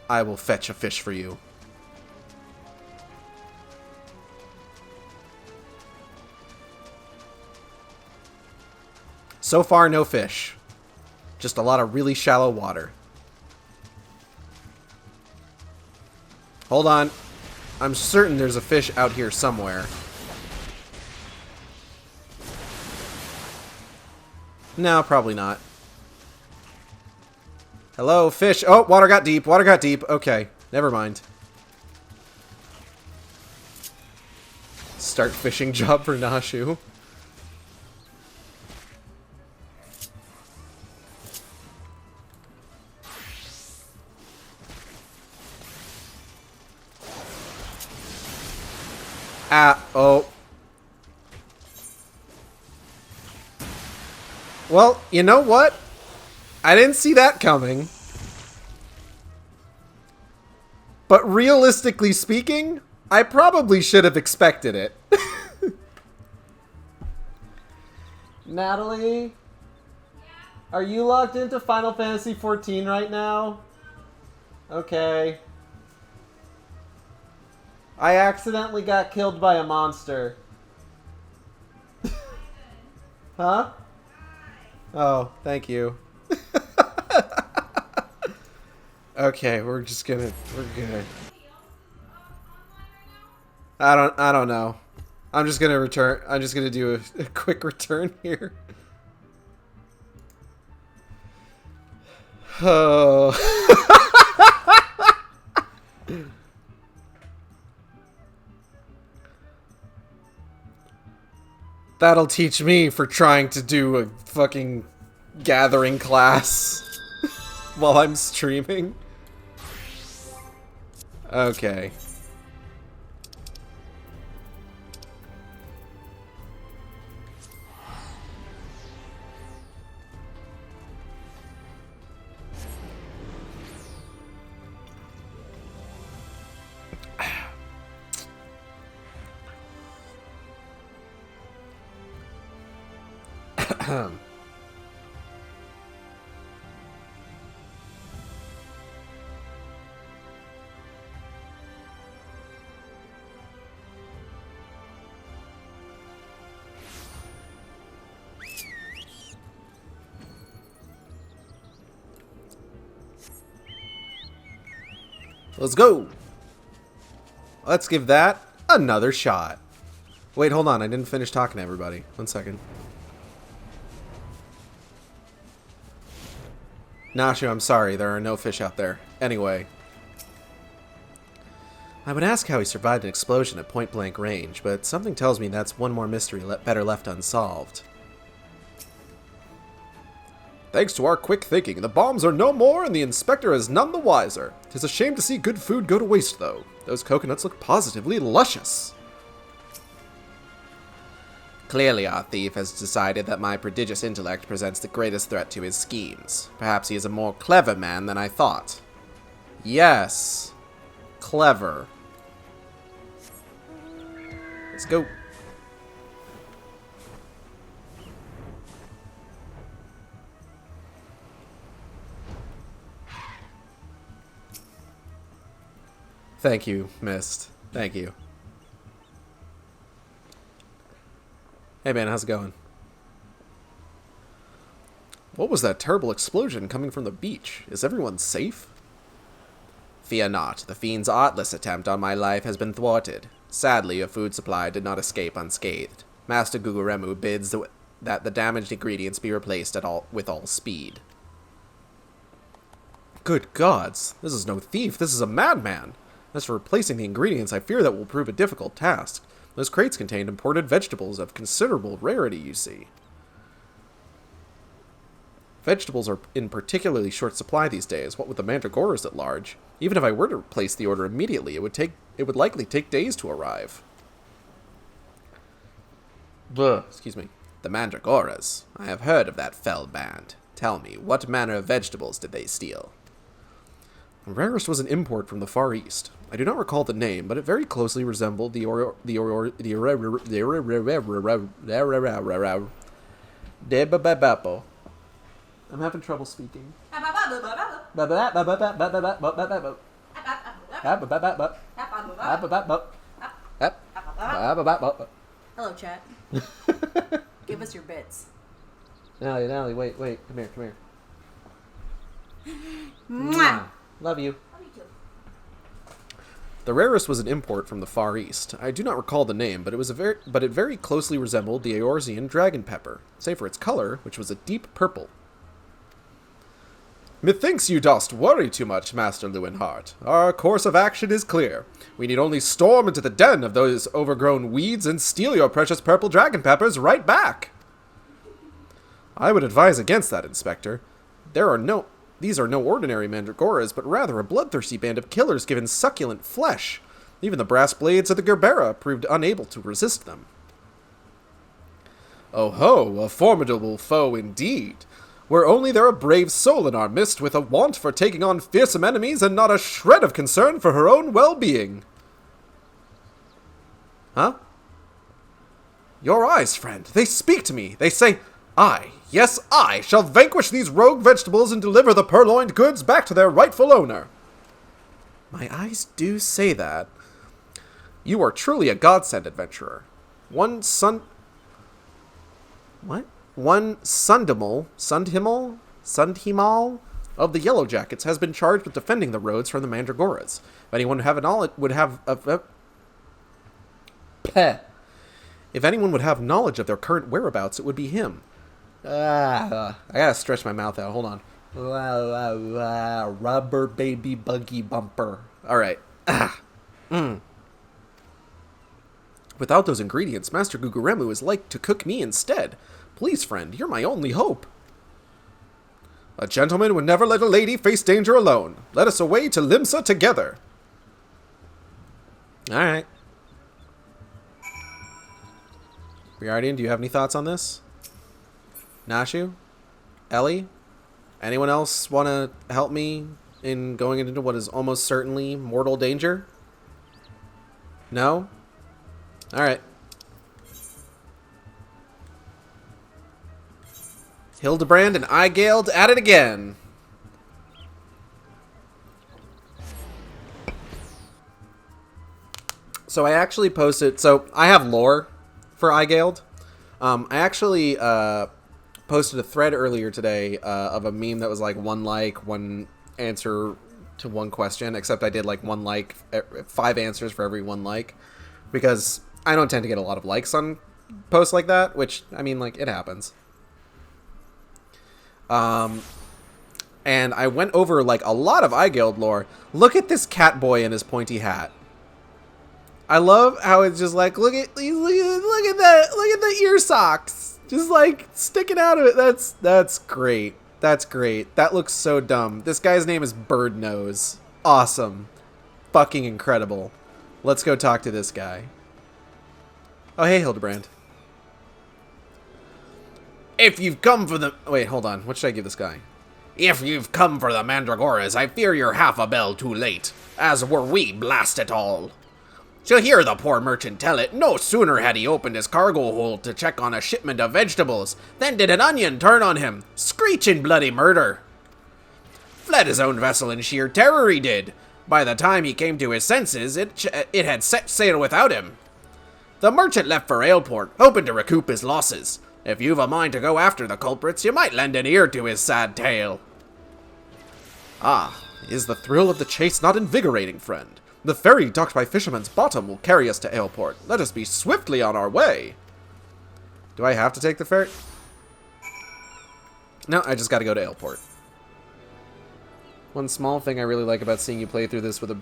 I will fetch a fish for you. So far, no fish. Just a lot of really shallow water. Hold on. I'm certain there's a fish out here somewhere. No, probably not. Hello, fish. Oh, water got deep. Water got deep. Okay, never mind. Start fishing job for Nashu. Oh. Well, you know what? I didn't see that coming. But realistically speaking, I probably should have expected it. Natalie? Are you logged into Final Fantasy XIV right now? Okay. I accidentally got killed by a monster. Huh? Oh, thank you. Okay, we're good. I don't know. I'm just gonna return. I'm just gonna do a quick return here. Oh. That'll teach me for trying to do a fucking gathering class while I'm streaming. Okay. Let's go. Let's give that another shot. Wait, hold on. I didn't finish talking to everybody. 1 second. Nashu, I'm sorry. There are no fish out there. Anyway. I would ask how he survived an explosion at point-blank range, but something tells me that's one more mystery better left unsolved. Thanks to our quick thinking, the bombs are no more and the inspector is none the wiser. 'Tis a shame to see good food go to waste, though. Those coconuts look positively luscious. Clearly our thief has decided that my prodigious intellect presents the greatest threat to his schemes. Perhaps he is a more clever man than I thought. Yes. Clever. Let's go. Thank you, Mist. Thank you. Hey man, how's it going? What was that terrible explosion coming from the beach? Is everyone safe? Fear not, the fiend's artless attempt on my life has been thwarted. Sadly, your food supply did not escape unscathed. Master Guguremu bids that the damaged ingredients be replaced with all speed. Good gods, this is no thief, this is a madman! As for replacing the ingredients, I fear that will prove a difficult task. Those crates contained imported vegetables of considerable rarity, you see. Vegetables are in particularly short supply these days, what with the mandragoras at large. Even if I were to place the order immediately, it would likely take days to arrive. Excuse me. The Mandragoras. I have heard of that fell band. Tell me, what manner of vegetables did they steal? The rarest was an import from the Far East. I do not recall the name, but it very closely resembled the I'm having trouble speaking. Hello, chat. Give us your bits. Natalie, wait, come here. Mwah! Love you. Love you too. The rarest was an import from the Far East. I do not recall the name, but it very closely resembled the Eorzean dragon pepper, save for its color, which was a deep purple. Methinks you dost worry too much, Master Lewinhart. Our course of action is clear. We need only storm into the den of those overgrown weeds and steal your precious purple dragon peppers right back. I would advise against that, Inspector. These are no ordinary mandragoras, but rather a bloodthirsty band of killers given succulent flesh. Even the brass blades of the Gerbera proved unable to resist them. Oh ho, a formidable foe indeed. Were only there a brave soul in our midst with a want for taking on fearsome enemies and not a shred of concern for her own well-being. Huh? Your eyes, friend, they speak to me. They say, I, yes I, shall vanquish these rogue vegetables and deliver the purloined goods back to their rightful owner. My eyes do say that. You are truly a godsend, adventurer. One Sundhimmel of the Yellow Jackets has been charged with defending the roads from the Mandragoras. If anyone would have knowledge of their current whereabouts, it would be him. I gotta stretch my mouth out. Hold on. Rubber baby buggy bumper. All right. Without those ingredients, Master Guguremu is like to cook me instead. Please, friend, you're my only hope. A gentleman would never let a lady face danger alone. Let us away to Limsa together. All right. Briardian, do you have any thoughts on this? Nashu? Ellie? Anyone else want to help me in going into what is almost certainly mortal danger? No? All right. Hildebrand and Eigeld at it again. So I actually posted... So I have lore for Eigeld. I actually posted a thread earlier today of a meme that was like one answer to one question, except I did like 5 answers for every 1 like, because I don't tend to get a lot of likes on posts like that, which, I mean, like, it happens. And I went over like a lot of Eigeld lore. Look at this cat boy in his pointy hat. I love how it's just like, look at the ear socks, just like sticking out of it. That's great. That's great. That looks so dumb. This guy's name is Birdnose. Awesome. Fucking incredible. Let's go talk to this guy. Oh, hey, Hildebrand. If you've come for the... Wait, hold on. What should I give this guy? If you've come for the Mandragoras, I fear you're half a bell too late, as were we, blast it all. To hear the poor merchant tell it, no sooner had he opened his cargo hold to check on a shipment of vegetables, than did an onion turn on him, screeching bloody murder. Fled his own vessel in sheer terror he did. By the time he came to his senses, it had set sail without him. The merchant left for Aleport, hoping to recoup his losses. If you've a mind to go after the culprits, you might lend an ear to his sad tale. Ah, is the thrill of the chase not invigorating, friend? The ferry docked by Fisherman's Bottom will carry us to Aleport. Let us be swiftly on our way. Do I have to take the ferry? No, I just gotta go to Aleport. One small thing I really like about seeing you play through this with a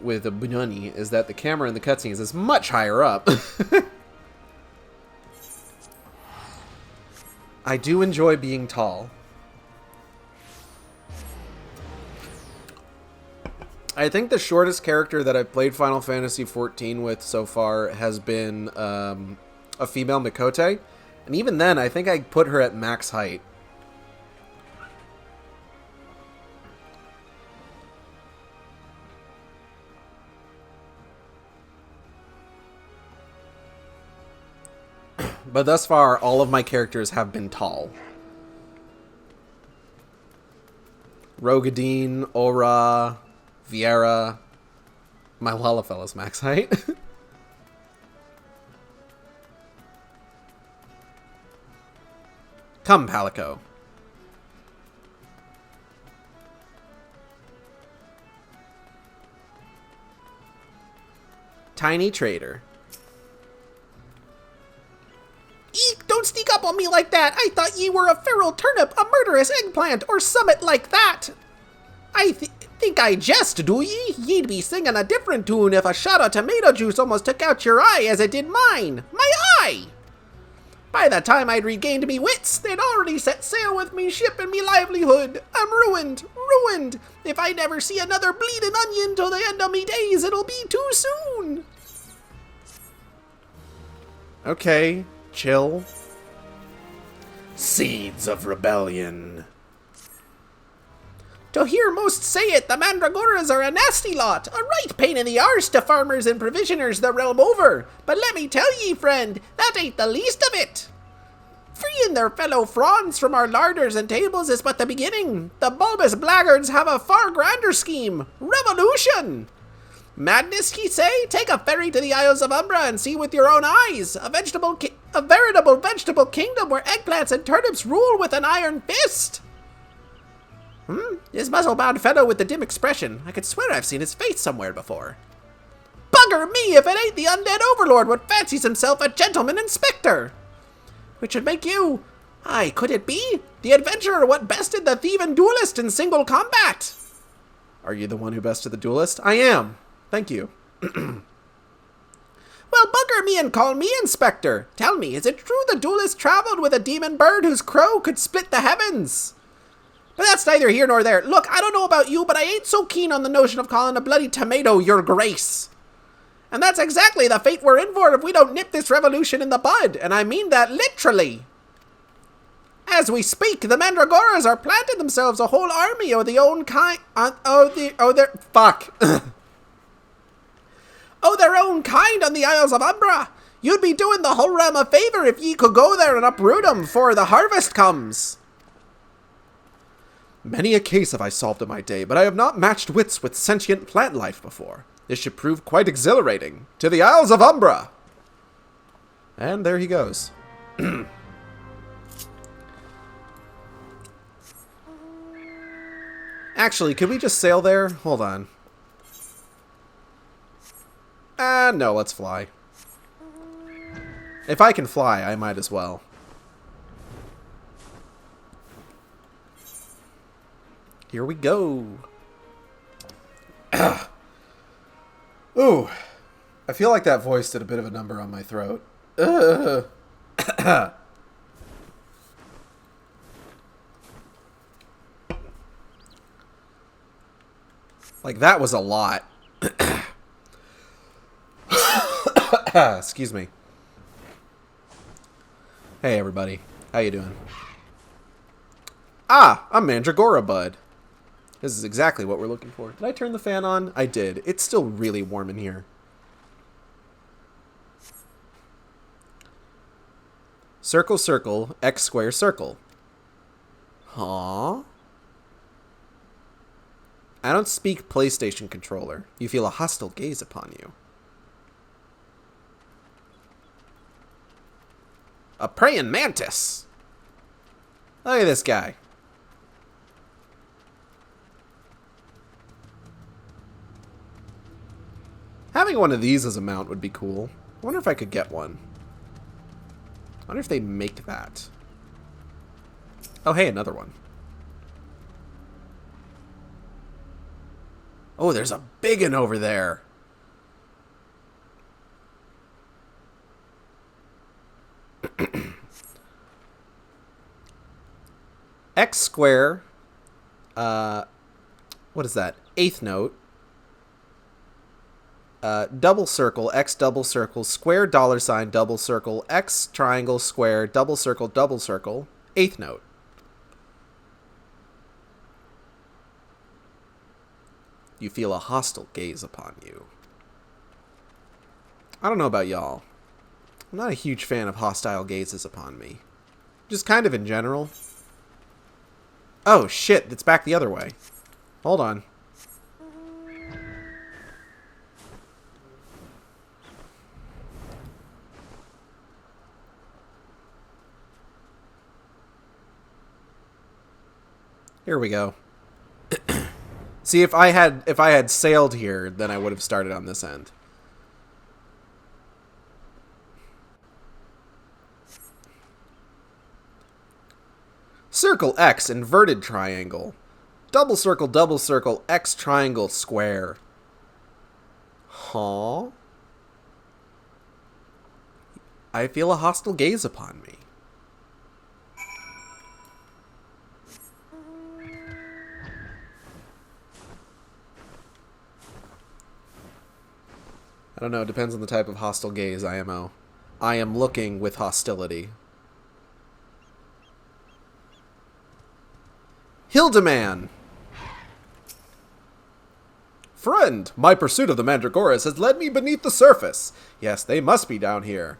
Bunani is that the camera in the cutscenes is much higher up. I do enjoy being tall. I think the shortest character that I've played Final Fantasy XIV with so far has been a female Mikote, And even then, I think I put her at max height. But thus far, all of my characters have been tall. Rogadine, Aura, Viera. My Lalafella's max height. Come, Palico. Tiny Trader. Eek, don't sneak up on me like that! I thought ye were a feral turnip, a murderous eggplant, or summit like that! I think I jest, do ye? Ye'd be singing a different tune if a shot of tomato juice almost took out your eye as it did mine! My eye! By the time I'd regained me wits, they'd already set sail with me ship and me livelihood. I'm ruined, ruined! If I never see another bleeding onion till the end of me days, it'll be too soon! Okay, chill. Seeds of rebellion. To hear most say it, the mandragoras are a nasty lot, a right pain in the arse to farmers and provisioners the realm over. But let me tell ye, friend, that ain't the least of it. Freeing their fellow frawns from our larders and tables is but the beginning. The bulbous blackguards have a far grander scheme. Revolution! Madness, ye say? Take a ferry to the Isles of Umbra and see with your own eyes. A veritable vegetable kingdom where eggplants and turnips rule with an iron fist. This muzzle-bound fellow with the dim expression. I could swear I've seen his face somewhere before. Bugger me if it ain't the undead overlord what fancies himself a gentleman inspector. Which would make you... Aye, could it be? The adventurer what bested the thieving duelist in single combat. Are you the one who bested the duelist? I am. Thank you. Well, bugger me and call me inspector. Tell me, is it true the duelist traveled with a demon bird whose crow could split the heavens? But that's neither here nor there. Look, I don't know about you, but I ain't so keen on the notion of calling a bloody tomato your grace. And that's exactly the fate we're in for if we don't nip this revolution in the bud, and I mean that literally. As we speak, the mandragoras are planting themselves a whole army of the own kind. Their own kind on the Isles of Umbra. You'd be doing the whole realm a favor if ye could go there and uproot 'em before the harvest comes. Many a case have I solved in my day, but I have not matched wits with sentient plant life before. This should prove quite exhilarating. To the Isles of Umbra! And there he goes. Actually, could we just sail there? Hold on. No, let's fly. If I can fly, I might as well. Here we go. Ooh. I feel like that voice did a bit of a number on my throat. Like, that was a lot. Excuse me. Hey, everybody. How you doing? Ah, a Mandragora bud. This is exactly what we're looking for. Did I turn the fan on? I did. It's still really warm in here. Circle, circle, X square, circle. Huh? I don't speak PlayStation controller. You feel a hostile gaze upon you. A praying mantis. Look at this guy. Having one of these as a mount would be cool. I wonder if I could get one. I wonder if they make that. Oh, hey, another one. Oh, there's a big one over there. X square. What is that? Eighth note. double circle, X double circle, square dollar sign, double circle, X triangle, square, double circle, eighth note. You feel a hostile gaze upon you. I don't know about y'all. I'm not a huge fan of hostile gazes upon me. Just kind of in general. Oh, shit, it's back the other way. Hold on. Here we go. See, if I had sailed here, then I would have started on this end. Circle X, inverted triangle. Double circle, X triangle, square. Huh? I feel a hostile gaze upon me. I don't know, it depends on the type of hostile gaze, IMO. I am looking with hostility. Hildeman! Friend, my pursuit of the Mandragoras has led me beneath the surface. Yes, they must be down here.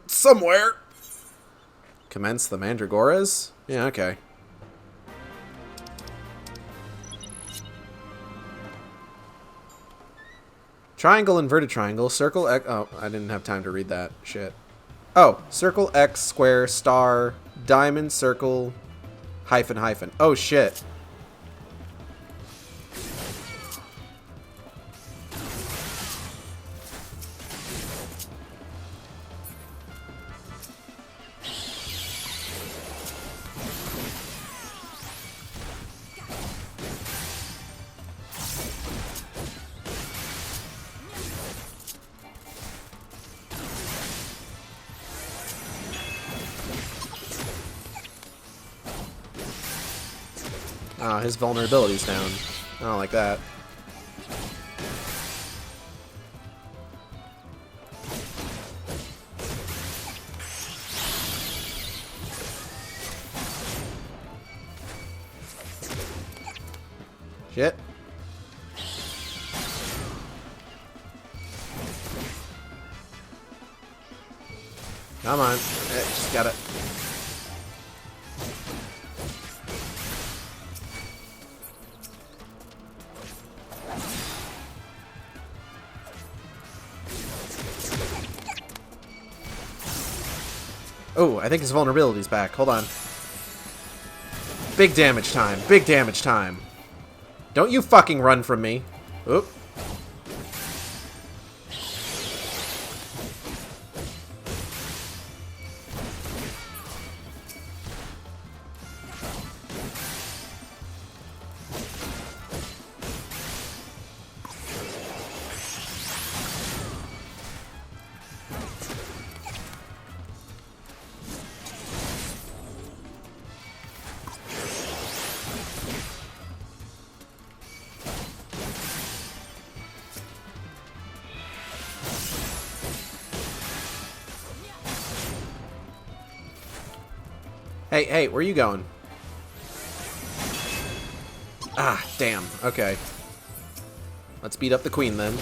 Somewhere. Commence the Mandragoras? Yeah, okay. Triangle, inverted triangle, circle X... Oh, I didn't have time to read that. Shit. Oh, circle X, square, star, diamond, circle, hyphen, hyphen. Oh, shit. Oh, his vulnerability's down. I don't like that. Shit. Come on. Just got it. Oh, I think his vulnerability's back. Hold on. Big damage time. Big damage time. Don't you fucking run from me. Oop. Hey, where are you going? Ah, damn. Okay. Let's beat up the queen then.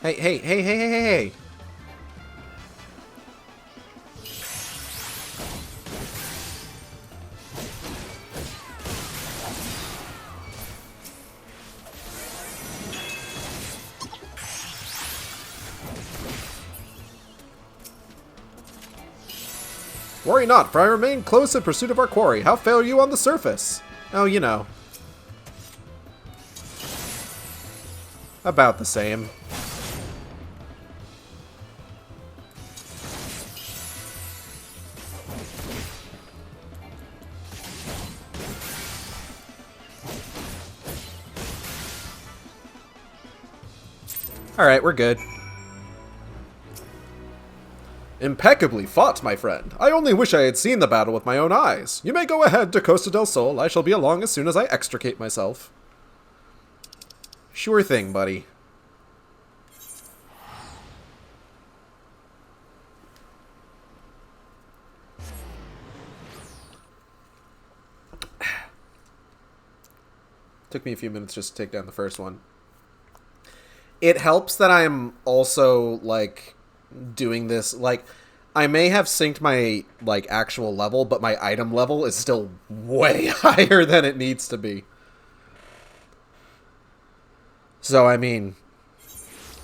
Hey. Worry not, for I remain close in pursuit of our quarry. How fare you on the surface? Oh, you know. About the same. Alright, we're good. Impeccably fought, my friend. I only wish I had seen the battle with my own eyes. You may go ahead to Costa del Sol. I shall be along as soon as I extricate myself. Sure thing, buddy. Took me a few minutes just to take down the first one. It helps that I'm also, like, doing this, like, I may have synced my, like, actual level, but my item level is still way higher than it needs to be. So, I mean,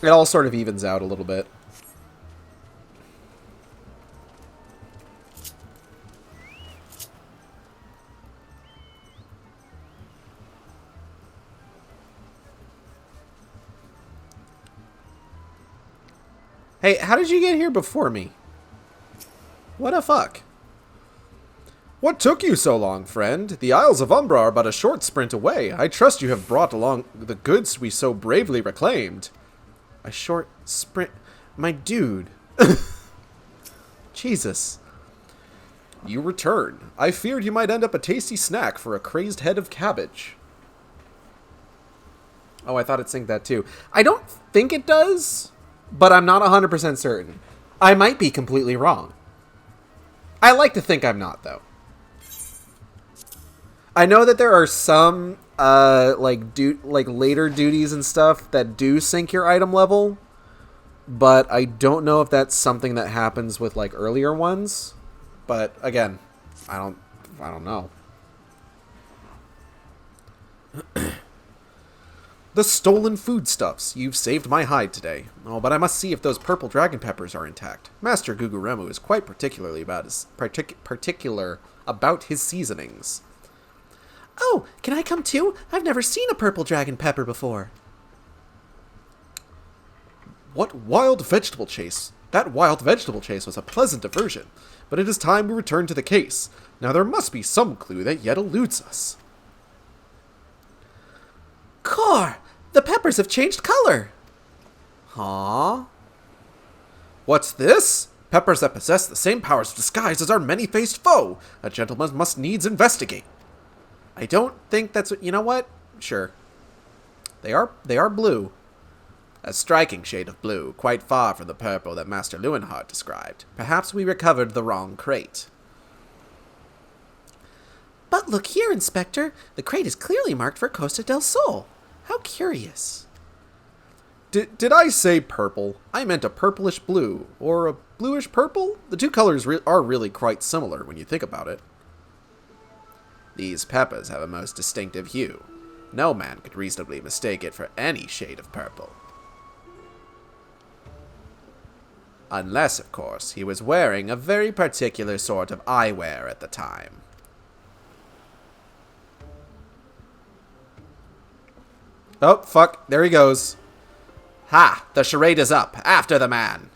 it all sort of evens out a little bit. Hey, how did you get here before me? What the fuck? What took you so long, friend? The Isles of Umbra are but a short sprint away. I trust you have brought along the goods we so bravely reclaimed. A short sprint? My dude. Jesus. You return. I feared you might end up a tasty snack for a crazed head of cabbage. Oh, I thought it synced that too. I don't think it does, but I'm not 100% certain. I might be completely wrong. I like to think I'm not, though. I know that there are some, like later duties and stuff that do sync your item level, but I don't know if that's something that happens with, like, earlier ones. But, again, I don't know. The stolen foodstuffs. You've saved my hide today. Oh, but I must see if those purple dragon peppers are intact. Master Guguremu is quite particular about his seasonings. Oh, can I come too? I've never seen a purple dragon pepper before. What wild vegetable chase? That wild vegetable chase was a pleasant diversion, but it is time we return to the case. Now there must be some clue that yet eludes us. Core! The peppers have changed color! Huh? What's this? Peppers that possess the same powers of disguise as our many-faced foe. A gentleman must needs investigate. I don't think that's what... You know what? Sure. They are blue. A striking shade of blue, quite far from the purple that Master Lewenhard described. Perhaps we recovered the wrong crate. But look here, Inspector. The crate is clearly marked for Costa del Sol. How curious. Did I say purple? I meant a purplish blue, or a bluish purple? The two colors are really quite similar when you think about it. These peppers have a most distinctive hue. No man could reasonably mistake it for any shade of purple. Unless, of course, he was wearing a very particular sort of eyewear at the time. Oh, fuck. There he goes. Ha! The charade is up. After the man.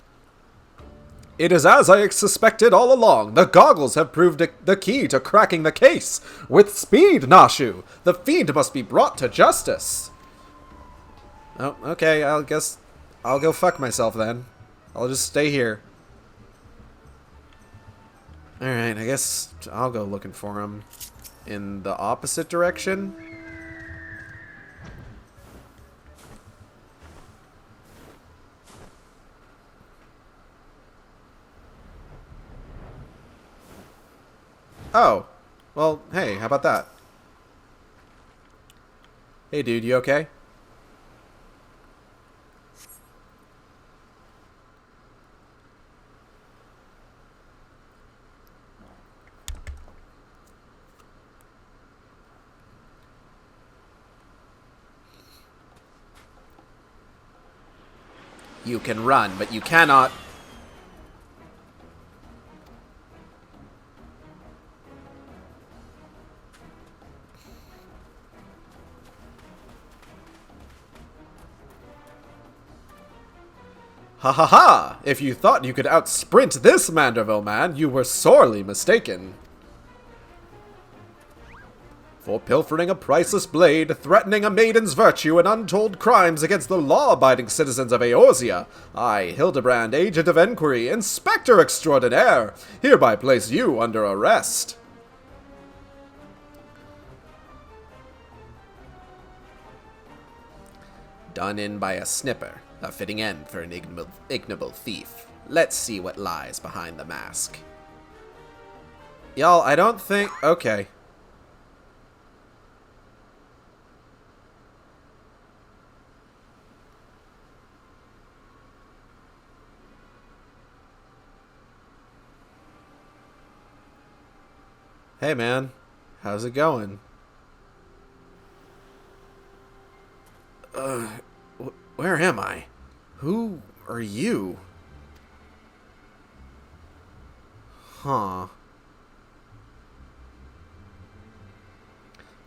It is as I suspected all along. The goggles have proved the key to cracking the case. With speed, Nashu. The fiend must be brought to justice. Oh, okay. I guess I'll go fuck myself then. I'll just stay here. Alright, I guess I'll go looking for him in the opposite direction. Oh. Well, hey, how about that? Hey, dude, you okay? You can run, but you cannot... Ha ha ha! If you thought you could outsprint this Manderville man, you were sorely mistaken. For pilfering a priceless blade, threatening a maiden's virtue, and untold crimes against the law-abiding citizens of Eorzea, I, Hildebrand, Agent of Inquiry, Inspector Extraordinaire, hereby place you under arrest. Done in by a snipper, a fitting end for an ignoble thief. Let's see what lies behind the mask. Y'all, I don't think... Okay. Hey, man. How's it going? Where am I? Who are you? Huh.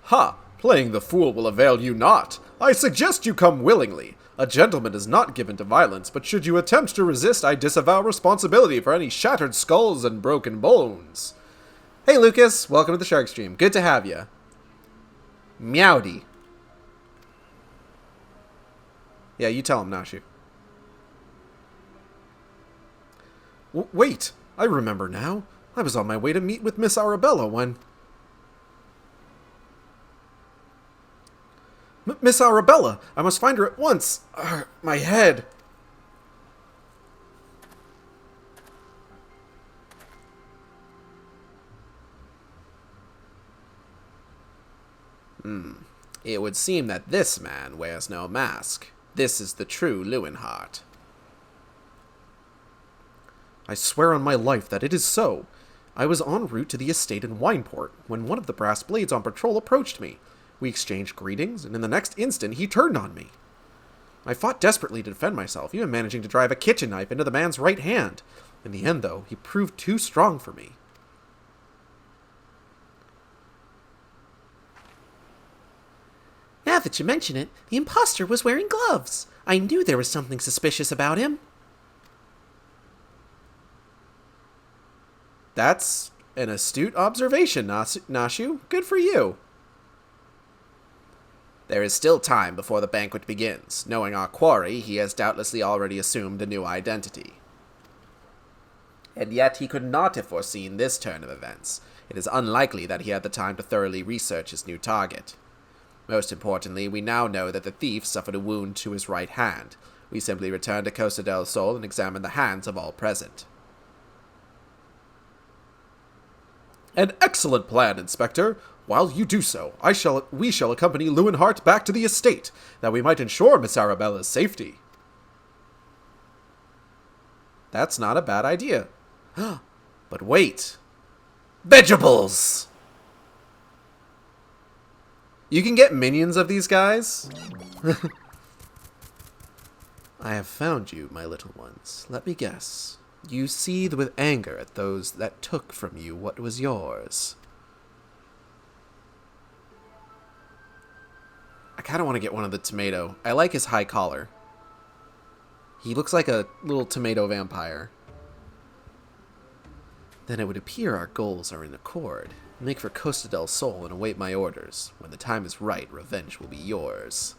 Ha! Playing the fool will avail you not. I suggest you come willingly. A gentleman is not given to violence, but should you attempt to resist, I disavow responsibility for any shattered skulls and broken bones. Hey, Lucas. Welcome to the Shark Stream. Good to have you. Meowdy. Yeah, you tell him, Nashu. Wait. I remember now. I was on my way to meet with Miss Arabella when... Miss Arabella! I must find her at once! My head! It would seem that this man wears no mask. This is the true Lewinhart. I swear on my life that it is so. I was en route to the estate in Wineport when one of the brass blades on patrol approached me. We exchanged greetings, and in the next instant he turned on me. I fought desperately to defend myself, even managing to drive a kitchen knife into the man's right hand. In the end, though, he proved too strong for me. Now that you mention it, the imposter was wearing gloves. I knew there was something suspicious about him. That's an astute observation, Nashu. Good for you. There is still time before the banquet begins. Knowing our quarry, he has doubtlessly already assumed a new identity. And yet he could not have foreseen this turn of events. It is unlikely that he had the time to thoroughly research his new target. Most importantly, we now know that the thief suffered a wound to his right hand. We simply return to Costa del Sol and examine the hands of all present. An excellent plan, Inspector. While you do so, we shall accompany Lewinhart back to the estate, that we might ensure Miss Arabella's safety. That's not a bad idea. But wait. Vegetables! You can get minions of these guys? I have found you, my little ones. Let me guess. You seethe with anger at those that took from you what was yours. I kind of want to get one of the tomato. I like his high collar. He looks like a little tomato vampire. Then it would appear our goals are in accord. Make for Costa del Sol and await my orders. When the time is right, revenge will be yours.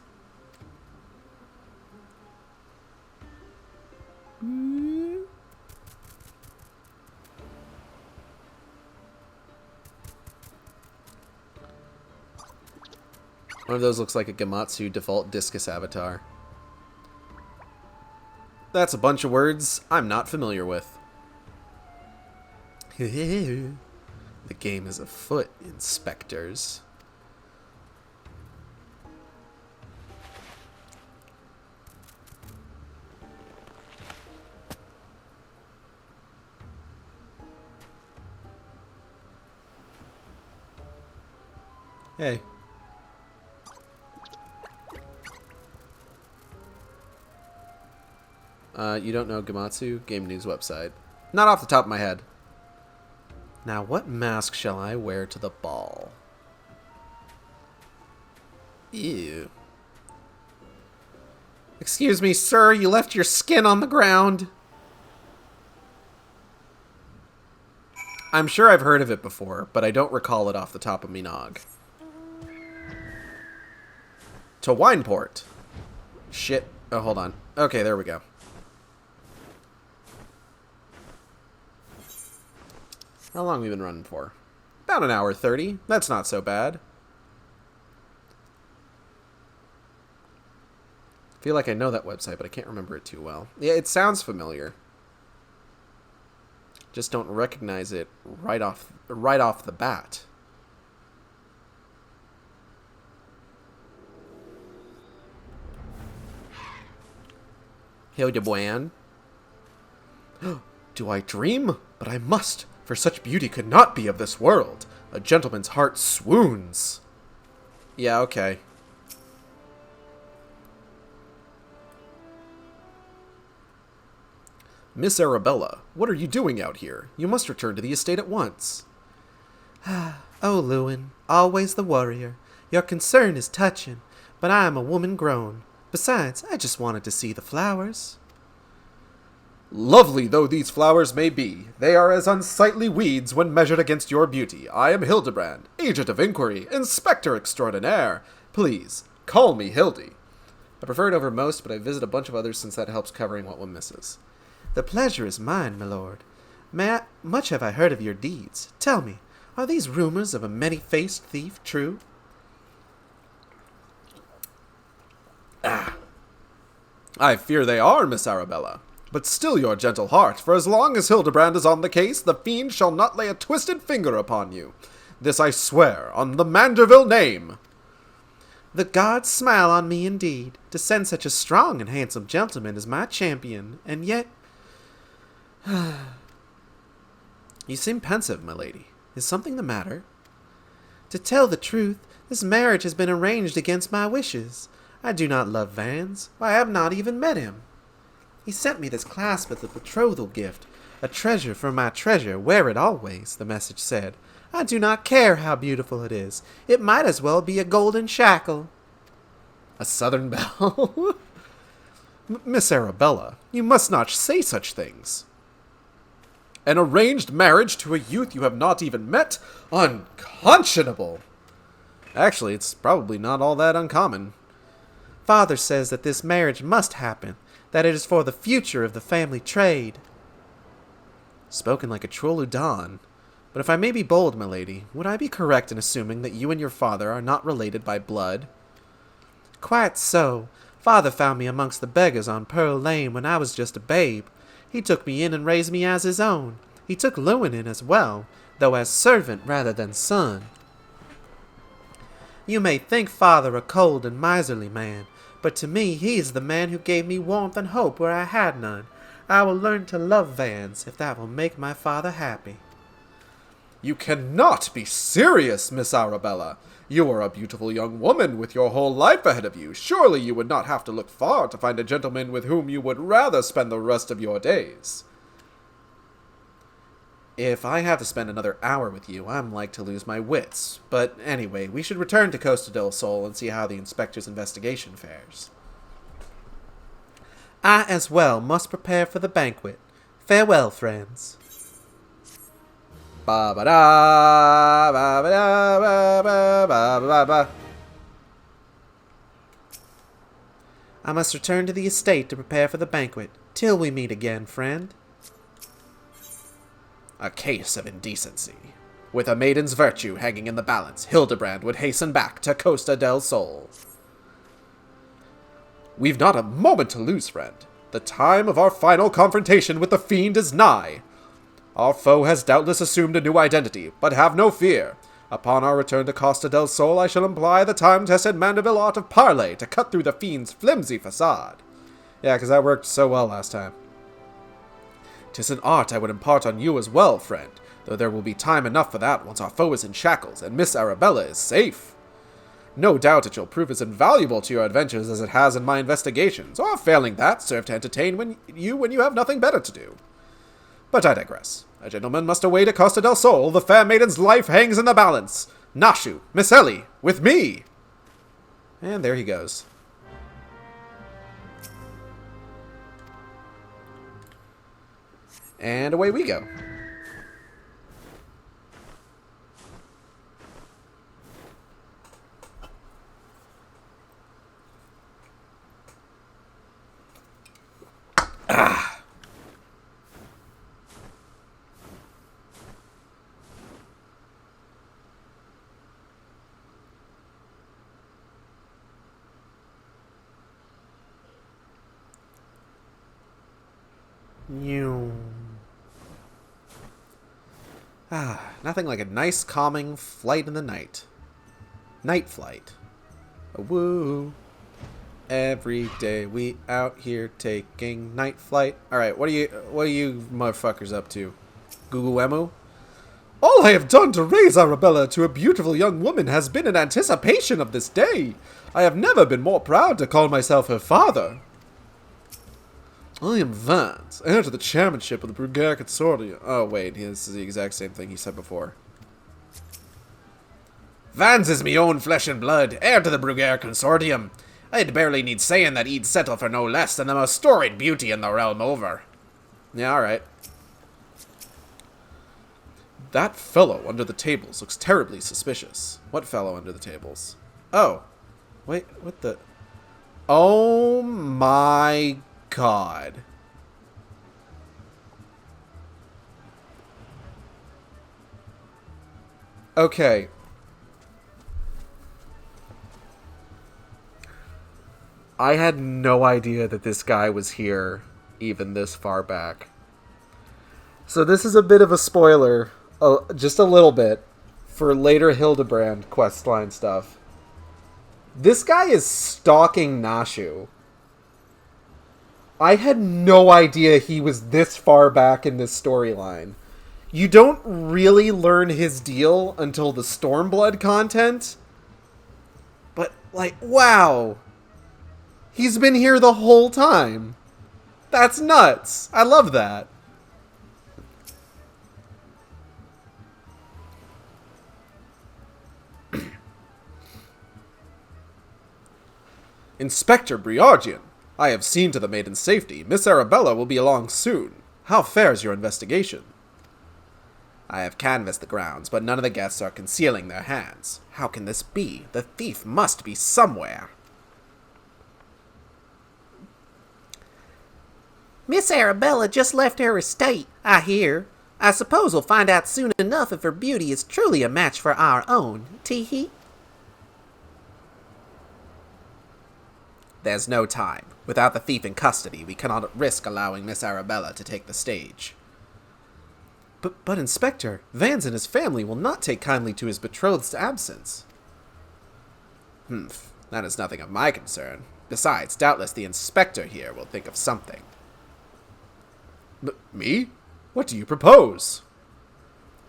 One of those looks like a Gamatsu default discus avatar. That's a bunch of words I'm not familiar with. The game is afoot, inspectors. Hey. You don't know Gamatsu? Game News website. Not off the top of my head. Now, what mask shall I wear to the ball? Ew. Excuse me, sir, you left your skin on the ground. I'm sure I've heard of it before, but I don't recall it off the top of me nog. To Wineport. Shit. Oh, hold on. Okay, there we go. How long have we been running for? About an hour 30. That's not so bad. feel like I know that website, but I can't remember it too well. Yeah, it sounds familiar. Just don't recognize it right off the bat. Hildebrand. Do I dream? But I must, for such beauty could not be of this world. A gentleman's heart swoons. Yeah, okay. Miss Arabella, what are you doing out here? You must return to the estate at once. Oh, Lewin, always the worrier. Your concern is touching, but I am a woman grown. Besides, I just wanted to see the flowers. Lovely though these flowers may be, they are as unsightly weeds when measured against your beauty. I am Hildebrand, agent of inquiry, inspector extraordinaire. Please, call me Hildy. I prefer it over most, but I visit a bunch of others since that helps covering what one misses. The pleasure is mine, my lord. Much have I heard of your deeds. Tell me, are these rumors of a many-faced thief true? I fear they are, Miss Arabella. But still your gentle heart, for as long as Hildebrand is on the case, the fiend shall not lay a twisted finger upon you. This I swear, on the Manderville name. The gods smile on me indeed, to send such a strong and handsome gentleman as my champion, and yet... You seem pensive, my lady. Is something the matter? To tell the truth, this marriage has been arranged against my wishes. I do not love Vans. Why, I have not even met him. He sent me this clasp as a betrothal gift. A treasure for my treasure, wear it always, the message said. I do not care how beautiful it is. It might as well be a golden shackle. A southern belle? Miss Arabella, you must not say such things. An arranged marriage to a youth you have not even met? Unconscionable! Actually, it's probably not all that uncommon. Father says that this marriage must happen, that it is for the future of the family trade. Spoken like a Trolludon. But if I may be bold, my lady, would I be correct in assuming that you and your father are not related by blood? Quite so. Father found me amongst the beggars on Pearl Lane when I was just a babe. He took me in and raised me as his own. He took Lewin in as well, though as servant rather than son. You may think father a cold and miserly man, but to me he is the man who gave me warmth and hope where I had none. I will learn to love Vans, if that will make my father happy. You cannot be serious, Miss Arabella. You are a beautiful young woman with your whole life ahead of you. Surely you would not have to look far to find a gentleman with whom you would rather spend the rest of your days. If I have to spend another hour with you, I'm like to lose my wits. But anyway, we should return to Costa del Sol and see how the inspector's investigation fares. I as well must prepare for the banquet. Farewell, friends. Ba ba da ba ba da ba ba ba ba ba. I must return to the estate to prepare for the banquet. Till we meet again, friend. A case of indecency. With a maiden's virtue hanging in the balance, Hildebrand would hasten back to Costa del Sol. We've not a moment to lose, friend. The time of our final confrontation with the fiend is nigh. Our foe has doubtless assumed a new identity, but have no fear. Upon our return to Costa del Sol, I shall employ the time-tested Mandeville art of parley to cut through the fiend's flimsy facade. Yeah, because that worked so well last time. 'Tis an art I would impart on you as well, friend, though there will be time enough for that once our foe is in shackles and Miss Arabella is safe. No doubt it shall prove as invaluable to your adventures as it has in my investigations, or failing that, serve to entertain when you have nothing better to do. But I digress. A gentleman must away to Costa del Sol. The fair maiden's life hangs in the balance. Nashu, Miss Ellie, with me! And there he goes. And away we go. You. Nothing like a nice, calming flight in the night. Night flight. A woo. Every day we out here taking night flight. Alright, what are you motherfuckers up to? Google Emu? All I have done to raise Arabella to a beautiful young woman has been in anticipation of this day. I have never been more proud to call myself her father. I am Vance, heir to the chairmanship of the Brugere Consortium. Oh, wait, this is the exact same thing he said before. Vance is me own flesh and blood, heir to the Brugere Consortium. I'd barely need saying that he'd settle for no less than the most storied beauty in the realm over. Yeah, alright. That fellow under the tables looks terribly suspicious. What fellow under the tables? Oh. Wait, what the... Oh my god. Okay. I had no idea that this guy was here even this far back. So this is a bit of a spoiler, just a little bit, for later Hildebrand questline stuff. This guy is stalking Nashu. I had no idea he was this far back in this storyline. You don't really learn his deal until the Stormblood content. But, like, wow. He's been here the whole time. That's nuts. I love that. Inspector Briargian, I have seen to the maiden's safety. Miss Arabella will be along soon. How fares your investigation? I have canvassed the grounds, but none of the guests are concealing their hands. How can this be? The thief must be somewhere. Miss Arabella just left her estate, I hear. I suppose we'll find out soon enough if her beauty is truly a match for our own. Tee-hee. There's no time. Without the thief in custody, we cannot risk allowing Miss Arabella to take the stage. But Inspector, Vance and his family will not take kindly to his betrothed's absence. That is nothing of my concern. Besides, doubtless the inspector here will think of something. Me? What do you propose?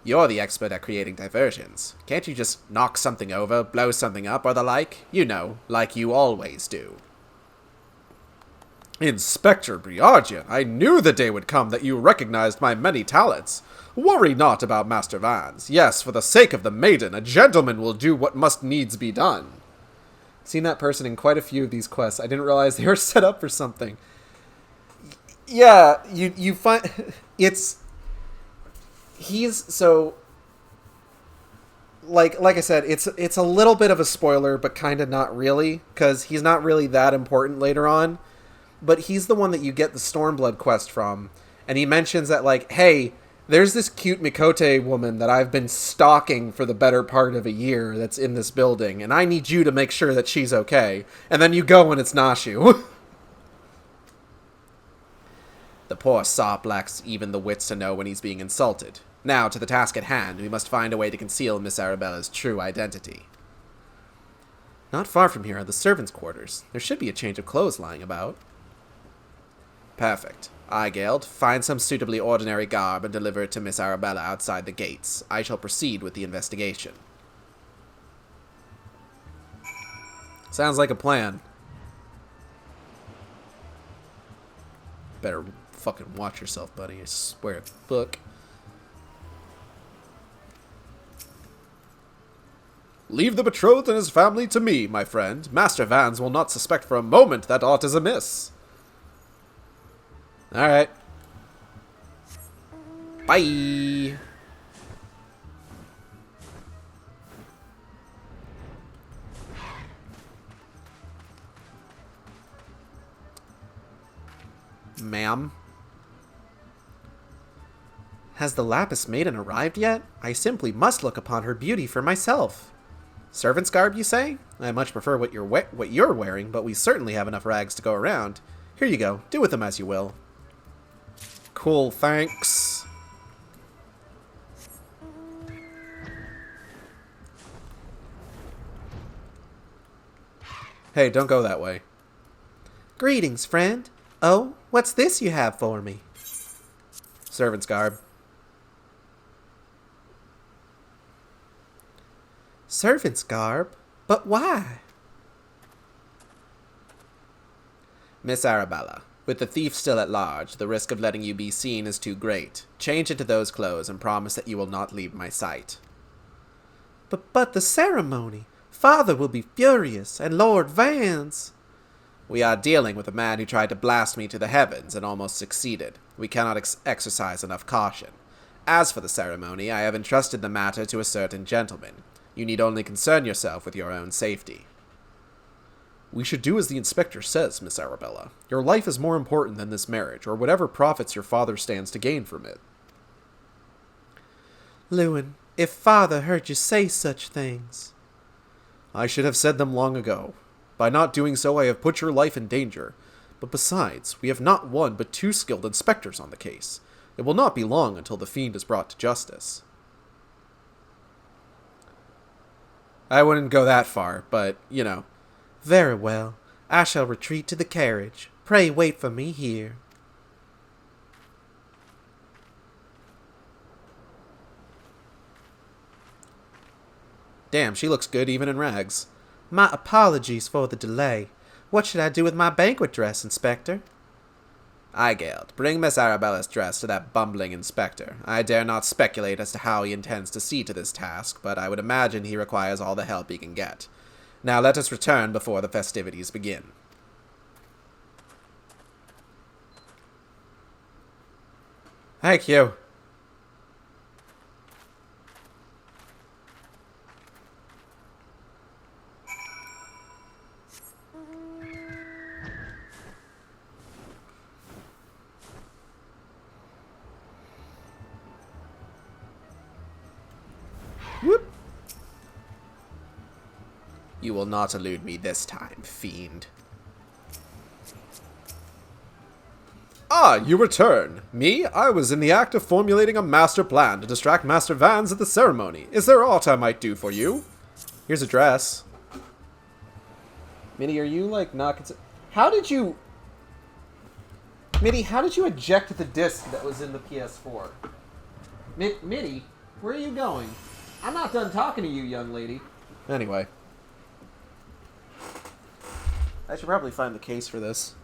You're the expert at creating diversions. Can't you just knock something over, blow something up, or the like? You know, like you always do. Inspector Briargian, I knew the day would come that you recognized my many talents. Worry not about Master Vance. Yes, for the sake of the maiden, a gentleman will do what must needs be done. Seen that person in quite a few of these quests. I didn't realize they were set up for something. Yeah, you find... He's so... Like I said, it's a little bit of a spoiler, but kind of not really, because he's not really that important later on. But he's the one that you get the Stormblood quest from, and he mentions that, like, hey, there's this cute Mikote woman that I've been stalking for the better part of a year that's in this building, and I need you to make sure that she's okay. And then you go and it's Nashu. The poor sop lacks even the wits to know when he's being insulted. Now, to the task at hand, we must find a way to conceal Miss Arabella's true identity. Not far from here are the servants' quarters. There should be a change of clothes lying about. Perfect. Eigeld, find some suitably ordinary garb and deliver it to Miss Arabella outside the gates. I shall proceed with the investigation. Sounds like a plan. Better fucking watch yourself, buddy. I swear to fuck. Leave the betrothed and his family to me, my friend. Master Vance will not suspect for a moment that aught is amiss. Alright. Bye! Ma'am? Has the Lapis Maiden arrived yet? I simply must look upon her beauty for myself. Servant's garb, you say? I much prefer what you're wearing, but we certainly have enough rags to go around. Here you go. Do with them as you will. Cool, thanks. Hey, don't go that way. Greetings, friend. Oh, what's this you have for me? Servant's garb. Servant's garb? But why? Miss Arabella, with the thief still at large, the risk of letting you be seen is too great. Change into those clothes and promise that you will not leave my sight. But the ceremony. Father will be furious, and Lord Vance. We are dealing with a man who tried to blast me to the heavens and almost succeeded. We cannot exercise enough caution. As for the ceremony, I have entrusted the matter to a certain gentleman. You need only concern yourself with your own safety. We should do as the inspector says, Miss Arabella. Your life is more important than this marriage, or whatever profits your father stands to gain from it. Lewin, if father heard you say such things. I should have said them long ago. By not doing so, I have put your life in danger. But besides, we have not one but 2 skilled inspectors on the case. It will not be long until the fiend is brought to justice. I wouldn't go that far, but, you know. Very well. I shall retreat to the carriage. Pray wait for me here. Damn, she looks good even in rags. My apologies for the delay. What should I do with my banquet dress, Inspector? Eigeld, bring Miss Arabella's dress to that bumbling inspector. I dare not speculate as to how he intends to see to this task, but I would imagine he requires all the help he can get. Now let us return before the festivities begin. Thank you. Whoop. You will not elude me this time, fiend. Ah, you return. Me? I was in the act of formulating a master plan to distract Master Vans at the ceremony. Is there aught I might do for you? Here's a dress. Mitty, are you, like, not How did you... Mitty, how did you eject the disc that was in the PS4? Mitty, where are you going? I'm not done talking to you, young lady. Anyway. I should probably find the case for this.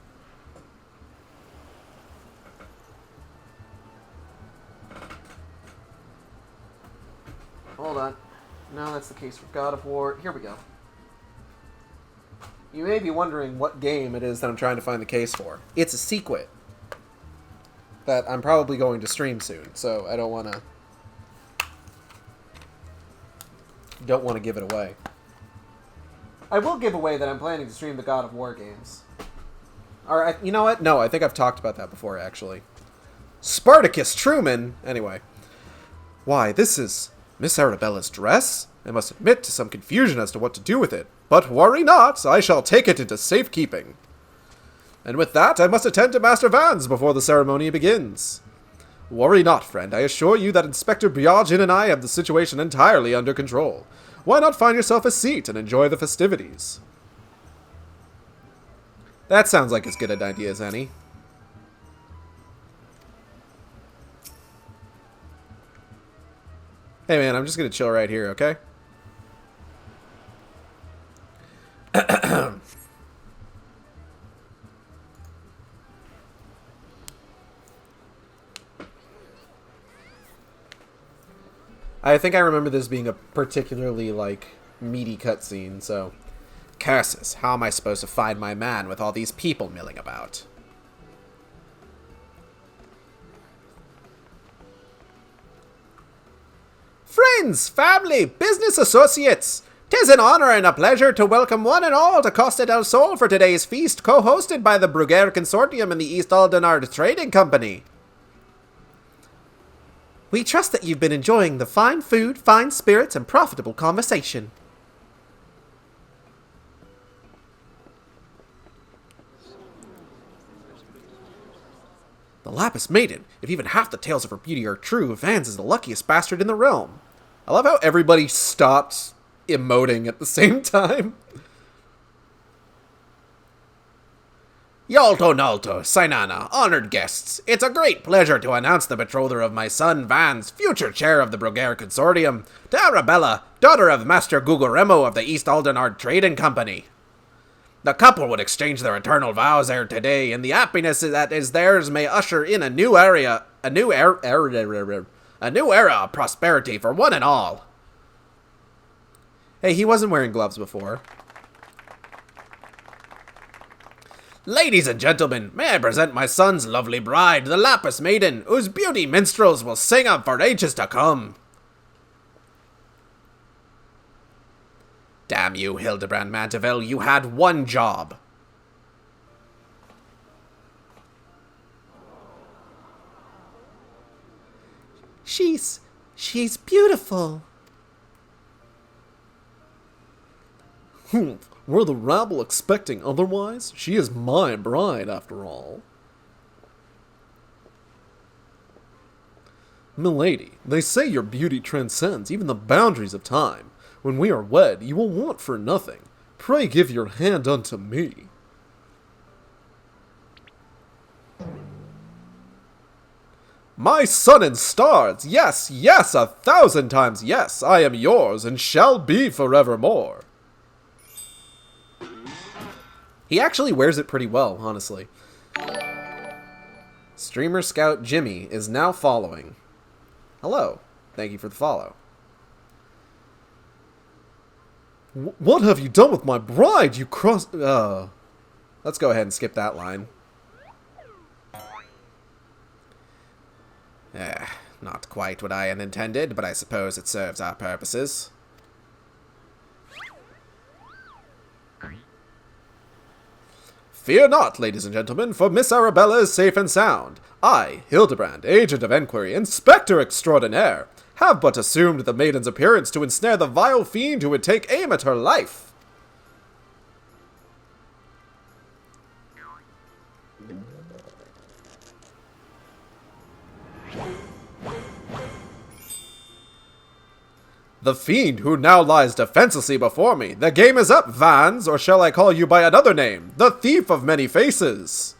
Hold on. No, that's the case for God of War. Here we go. You may be wondering what game it is that I'm trying to find the case for. It's a sequel that I'm probably going to stream soon, so I don't want to give it away. I will give away that I'm planning to stream the God of War games. Or, you know what? No, I think I've talked about that before, actually. Spartacus Truman! Anyway. Why, this is Miss Arabella's dress? I must admit to some confusion as to what to do with it. But worry not, I shall take it into safekeeping. And with that, I must attend to Master Vans before the ceremony begins. Worry not, friend. I assure you that Inspector Biagin and I have the situation entirely under control. Why not find yourself a seat and enjoy the festivities? That sounds like as good an idea as any. Hey man, I'm just gonna chill right here, okay? I think I remember this being a particularly, like, meaty cutscene, so... Curses, how am I supposed to find my man with all these people milling about? Friends, family, business associates! 'Tis an honor and a pleasure to welcome one and all to Costa del Sol for today's feast, co-hosted by the Bruguer Consortium and the East Aldenard Trading Company. We trust that you've been enjoying the fine food, fine spirits, and profitable conversation. The The Lapis Maiden. If even half the tales of her beauty are true, Vans is the luckiest bastard in the realm. I love how everybody stopped emoting at the same time. Yalto Nalto, Sainana, honored guests, it's a great pleasure to announce the betrothal of my son Vans, future chair of the Brugere Consortium, to Arabella, daughter of Master Guguremo of the East Aldenard Trading Company. The couple would exchange their eternal vows ere today, and the happiness that is theirs may usher in a new era of prosperity for one and all. Hey, he wasn't wearing gloves before. Ladies and gentlemen, may I present my son's lovely bride, the Lapis Maiden, whose beauty minstrels will sing of for ages to come. Damn you, Hildebrand Manteville, you had one job. She's beautiful. Were the rabble expecting otherwise? She is my bride, after all. Milady, they say your beauty transcends even the boundaries of time. When we are wed, you will want for nothing. Pray give your hand unto me. My sun and stars, yes, yes, 1,000 times yes, I am yours and shall be forevermore. He actually wears it pretty well, honestly. Streamer Scout Jimmy is now following. Hello. Thank you for the follow. What have you done with my bride, you cross... Let's go ahead and skip that line. Not quite what I had intended, but I suppose it serves our purposes. Fear not, ladies and gentlemen, for Miss Arabella is safe and sound. I, Hildebrand, agent of enquiry, inspector extraordinaire, have but assumed the maiden's appearance to ensnare the vile fiend who would take aim at her life. The fiend who now lies defenselessly before me. The game is up, Vans, or shall I call you by another name? The Thief of Many Faces.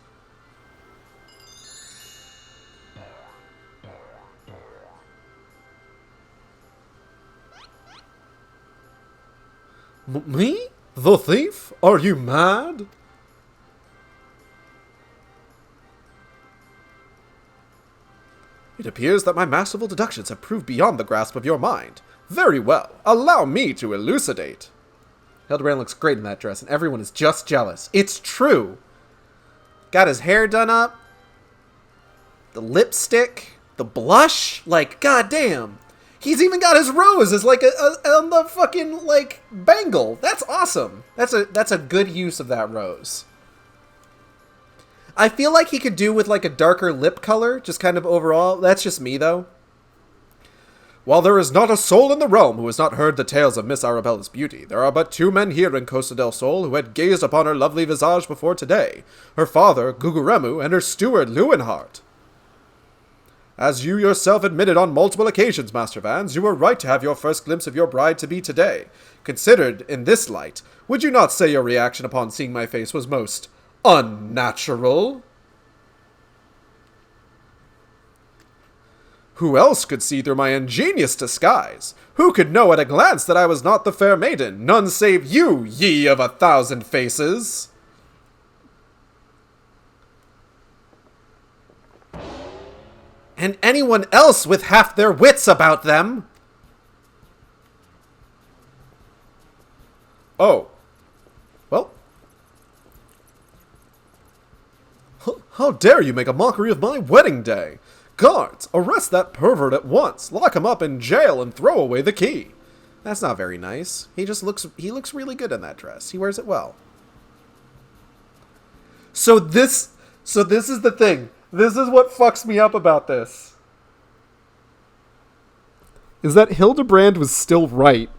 Me? The thief? Are you mad? It appears that my masterful deductions have proved beyond the grasp of your mind. Very well. Allow me to elucidate. Hildebrand looks great in that dress, and everyone is just jealous. It's true. Got his hair done up. The lipstick. The blush. Like, goddamn. He's even got his rose as like on the fucking like bangle. That's awesome. That's a good use of that rose. I feel like he could do with like a darker lip color, just kind of overall. That's just me though. While there is not a soul in the realm who has not heard the tales of Miss Arabella's beauty, there are but 2 men here in Costa del Sol who had gazed upon her lovely visage before today, her father, Guguremu, and her steward, Lewinhart. As you yourself admitted on multiple occasions, Master Vans, you were right to have your first glimpse of your bride to be today. Considered in this light, would you not say your reaction upon seeing my face was most unnatural? Who else could see through my ingenious disguise? Who could know at a glance that I was not the fair maiden? None save you, ye of 1,000 faces! And anyone else with half their wits about them. Oh. Well. How dare you make a mockery of my wedding day? Guards, arrest that pervert at once. Lock him up in jail and throw away the key. That's not very nice. He looks really good in that dress. He wears it well. So this is the thing. This is what fucks me up about this. Is that Hildebrand was still right.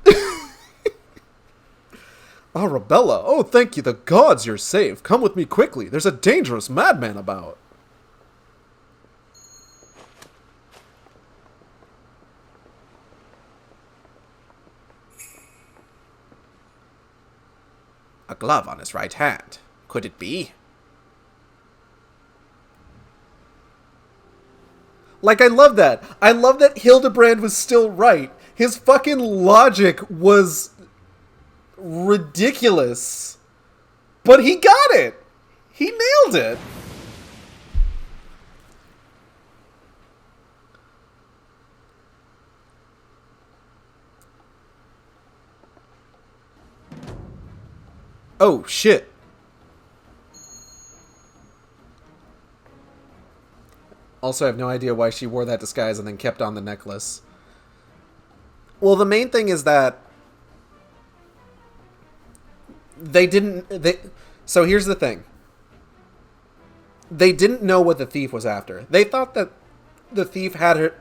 Arabella, oh thank you, the gods, you're safe. Come with me quickly. There's a dangerous madman about. A glove on his right hand. Could it be? Like, I love that. I love that Hildebrand was still right. His fucking logic was ridiculous. But he got it. He nailed it. Oh, shit. Also, I have no idea why she wore that disguise and then kept on the necklace. Well, the main thing is that so here's the thing. They didn't know what the thief was after. They thought that the thief had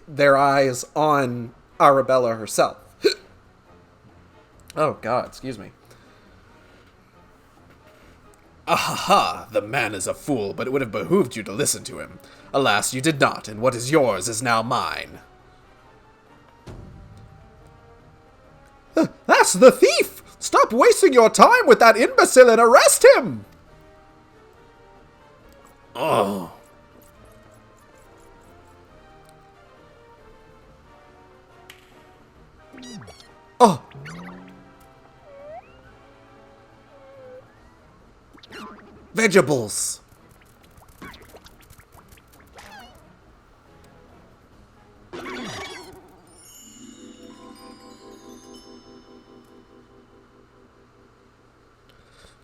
their eyes on Arabella herself. Oh, God, excuse me. Ahaha, the man is a fool, but it would have behooved you to listen to him. Alas, you did not, and what is yours is now mine. That's the thief! Stop wasting your time with that imbecile and arrest him! Oh. Oh! Vegetables!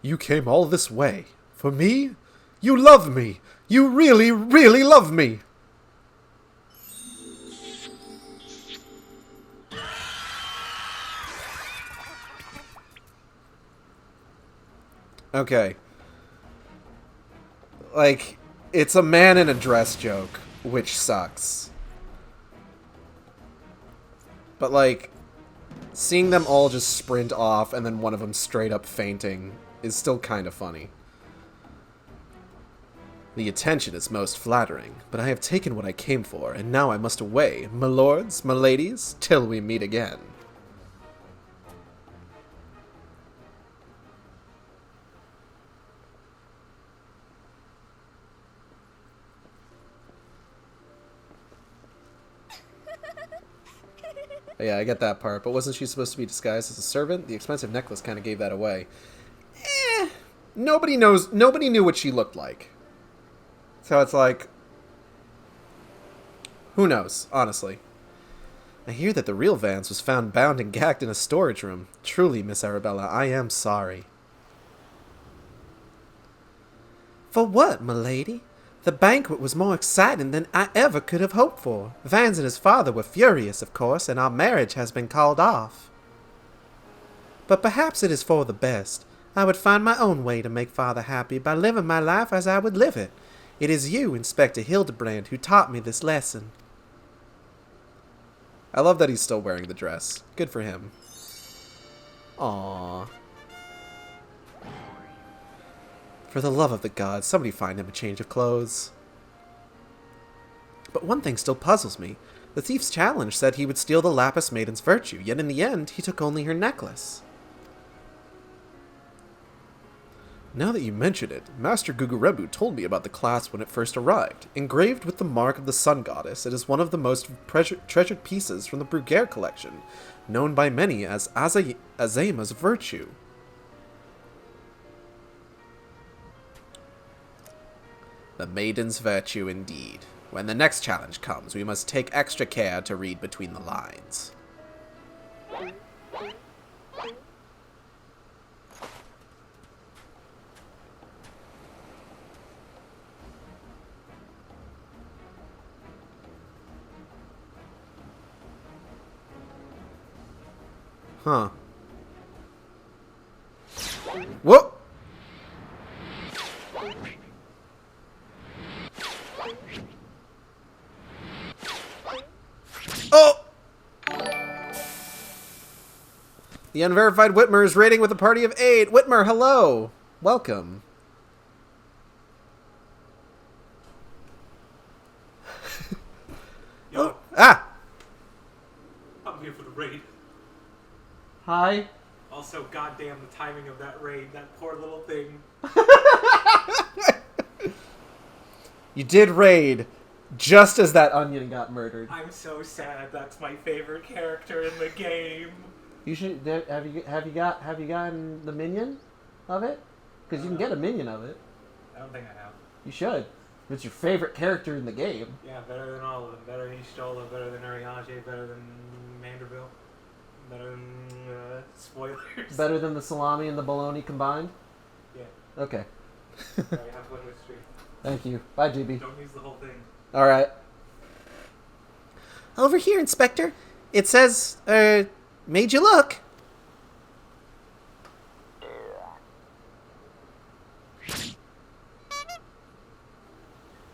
You came all this way. For me? You love me! You really, really love me! Okay. Like, it's a man in a dress joke, which sucks. But, like, seeing them all just sprint off and then one of them straight up fainting is still kind of funny. The attention is most flattering, but I have taken what I came for, and now I must away, my lords, my ladies, till we meet again. Yeah, I get that part, but wasn't she supposed to be disguised as a servant? The expensive necklace kind of gave that away. Nobody knew what she looked like. So it's like, who knows, honestly. I hear that the real Vance was found bound and gagged in a storage room. Truly, Miss Arabella, I am sorry. For what, m'lady? The banquet was more exciting than I ever could have hoped for. Vance and his father were furious, of course, and our marriage has been called off. But perhaps it is for the best. I would find my own way to make father happy by living my life as I would live it. It is you, Inspector Hildebrand, who taught me this lesson. I love that he's still wearing the dress. Good for him. Aww. For the love of the gods, somebody find him a change of clothes. But one thing still puzzles me. The thief's challenge said he would steal the Lapis Maiden's virtue, yet in the end, he took only her necklace. Now that you mention it, Master Gugurebu told me about the clasp when it first arrived. Engraved with the mark of the Sun Goddess, it is one of the most treasured pieces from the Bruguiere collection, known by many as Azema's virtue. The maiden's virtue indeed. When the next challenge comes, we must take extra care to read between the lines. Huh. Whoa! Oh! The unverified Whitmer is raiding with a party of 8. Whitmer, hello! Welcome. Yo, Ah! I'm here for the raid. Hi. Also, goddamn, the timing of that raid, that poor little thing. You did raid just as that onion got murdered. I'm so sad. That's my favorite character in the game. You should have you gotten the minion of it? Because you can get a minion of it. I don't think I have. You should. It's your favorite character in the game. Yeah, better than all of them. Better than Ishtola, better than Ariage, better than Manderville, better than spoilers. Better than the salami and the bologna combined? Yeah. Okay. Sorry, have fun with stream. Thank you. Bye, GB. Don't use the whole thing. Alright. Over here, Inspector. It says, made you look.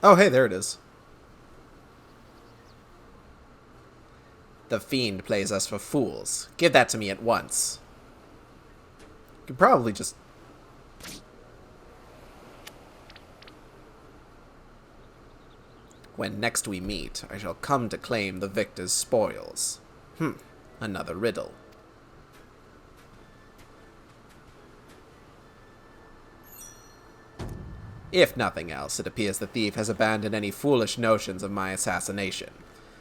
Oh, hey, there it is. The fiend plays us for fools. Give that to me at once. You could probably just... When next we meet, I shall come to claim the victor's spoils. Another riddle. If nothing else, it appears the thief has abandoned any foolish notions of my assassination.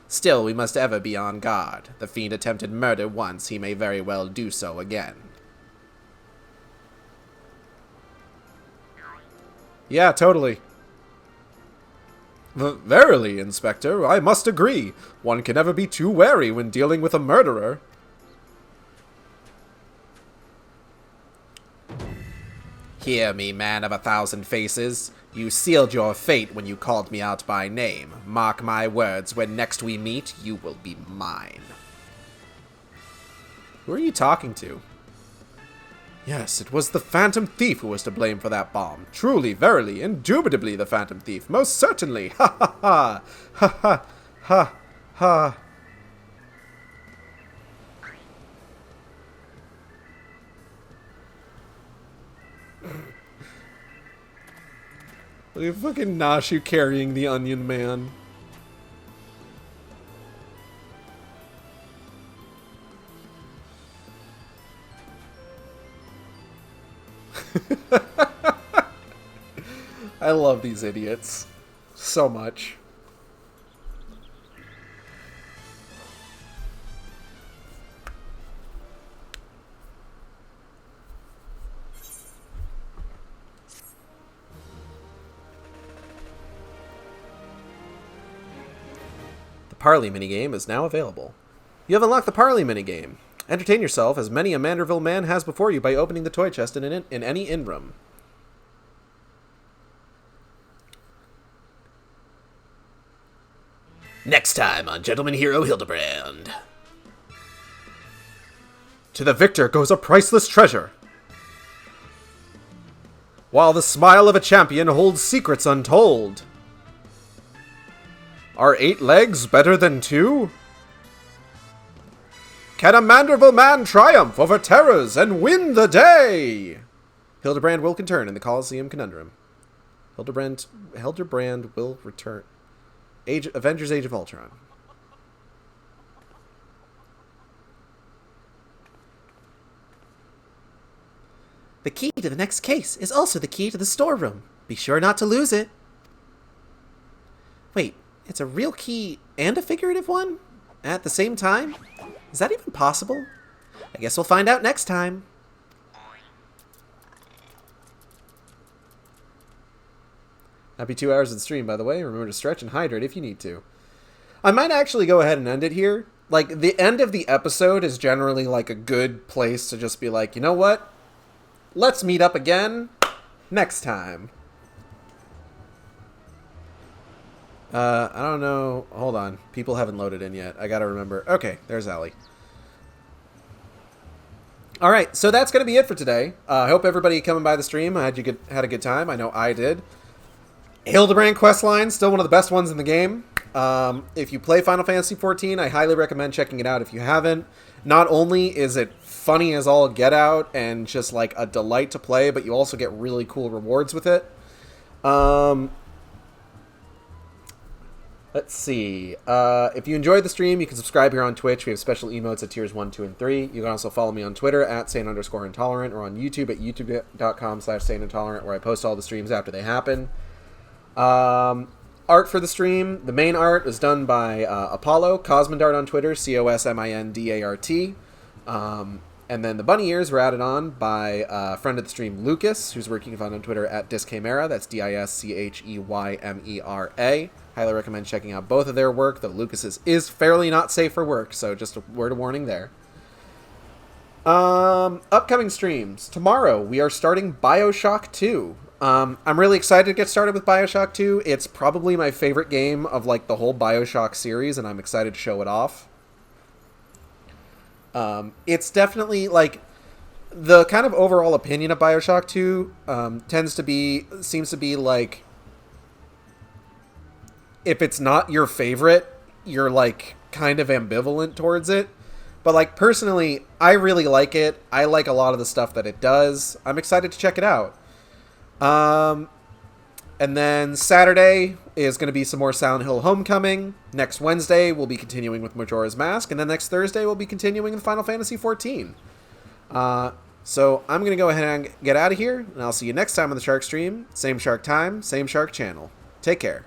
Still, we must ever be on guard. The fiend attempted murder once, he may very well do so again. Yeah, totally. Verily, Inspector, I must agree. One can never be too wary when dealing with a murderer. Hear me, man of 1,000 faces. You sealed your fate when you called me out by name. Mark my words, when next we meet, you will be mine. Who are you talking to? Yes, it was the Phantom Thief who was to blame for that bomb. Truly, verily, indubitably the Phantom Thief. Most certainly. Ha ha ha. Ha ha ha ha. Look at fucking Nashu carrying the Onion Man. I love these idiots so much. The Parley minigame is now available. You have unlocked the Parley minigame. Entertain yourself as many a Manderville man has before you by opening the toy chest in any inn room. Next time on Gentleman Hero Hildebrand. To the victor goes a priceless treasure, while the smile of a champion holds secrets untold. Are 8 legs better than 2? Can a Manderville man triumph over terrors and win the day? Hildebrand will return in the Colosseum Conundrum. Hildebrand will return. Avengers Age of Ultron. The key to the next case is also the key to the storeroom. Be sure not to lose it. Wait, it's a real key and a figurative one? At the same time? Is that even possible? I guess we'll find out next time. Happy 2 hours of the stream, by the way. Remember to stretch and hydrate if you need to. I might actually go ahead and end it here. Like, the end of the episode is generally, like, a good place to just be like, you know what? Let's meet up again next time. I don't know. Hold on. People haven't loaded in yet. I gotta remember. Okay, there's Allie. Alright, so that's gonna be it for today. I hope everybody coming by the stream had a good time. I know I did. Hildebrand questline, still one of the best ones in the game. If you play Final Fantasy XIV, I highly recommend checking it out if you haven't. Not only is it funny as all get out and just like a delight to play, but you also get really cool rewards with it. Let's see. If you enjoyed the stream, you can subscribe here on Twitch. We have special emotes at tiers 1, 2, and 3. You can also follow me on Twitter at @sane_intolerant or on YouTube at youtube.com/saneintolerant, where I post all the streams after they happen. Art for the stream. The main art was done by Apollo, Cosmindart on Twitter, COSMINDART. And then the bunny ears were added on by a friend of the stream, Lucas, who's working on Twitter at Dischaemera. That's DISCHEYMERA. Highly recommend checking out both of their work, though Lucas's is fairly not safe for work, so just a word of warning there. Upcoming streams. Tomorrow, we are starting BioShock 2. I'm really excited to get started with BioShock 2. It's probably my favorite game of, like, the whole BioShock series, and I'm excited to show it off. It's definitely, like, the kind of overall opinion of BioShock 2 seems to be, like, if it's not your favorite, you're, like, kind of ambivalent towards it. But, like, personally, I really like it. I like a lot of the stuff that it does. I'm excited to check it out. And then Saturday is going to be some more Silent Hill Homecoming. Next Wednesday, we'll be continuing with Majora's Mask. And then next Thursday, we'll be continuing with Final Fantasy XIV. So I'm going to go ahead and get out of here. And I'll see you next time on the Shark Stream. Same Shark time, same Shark channel. Take care.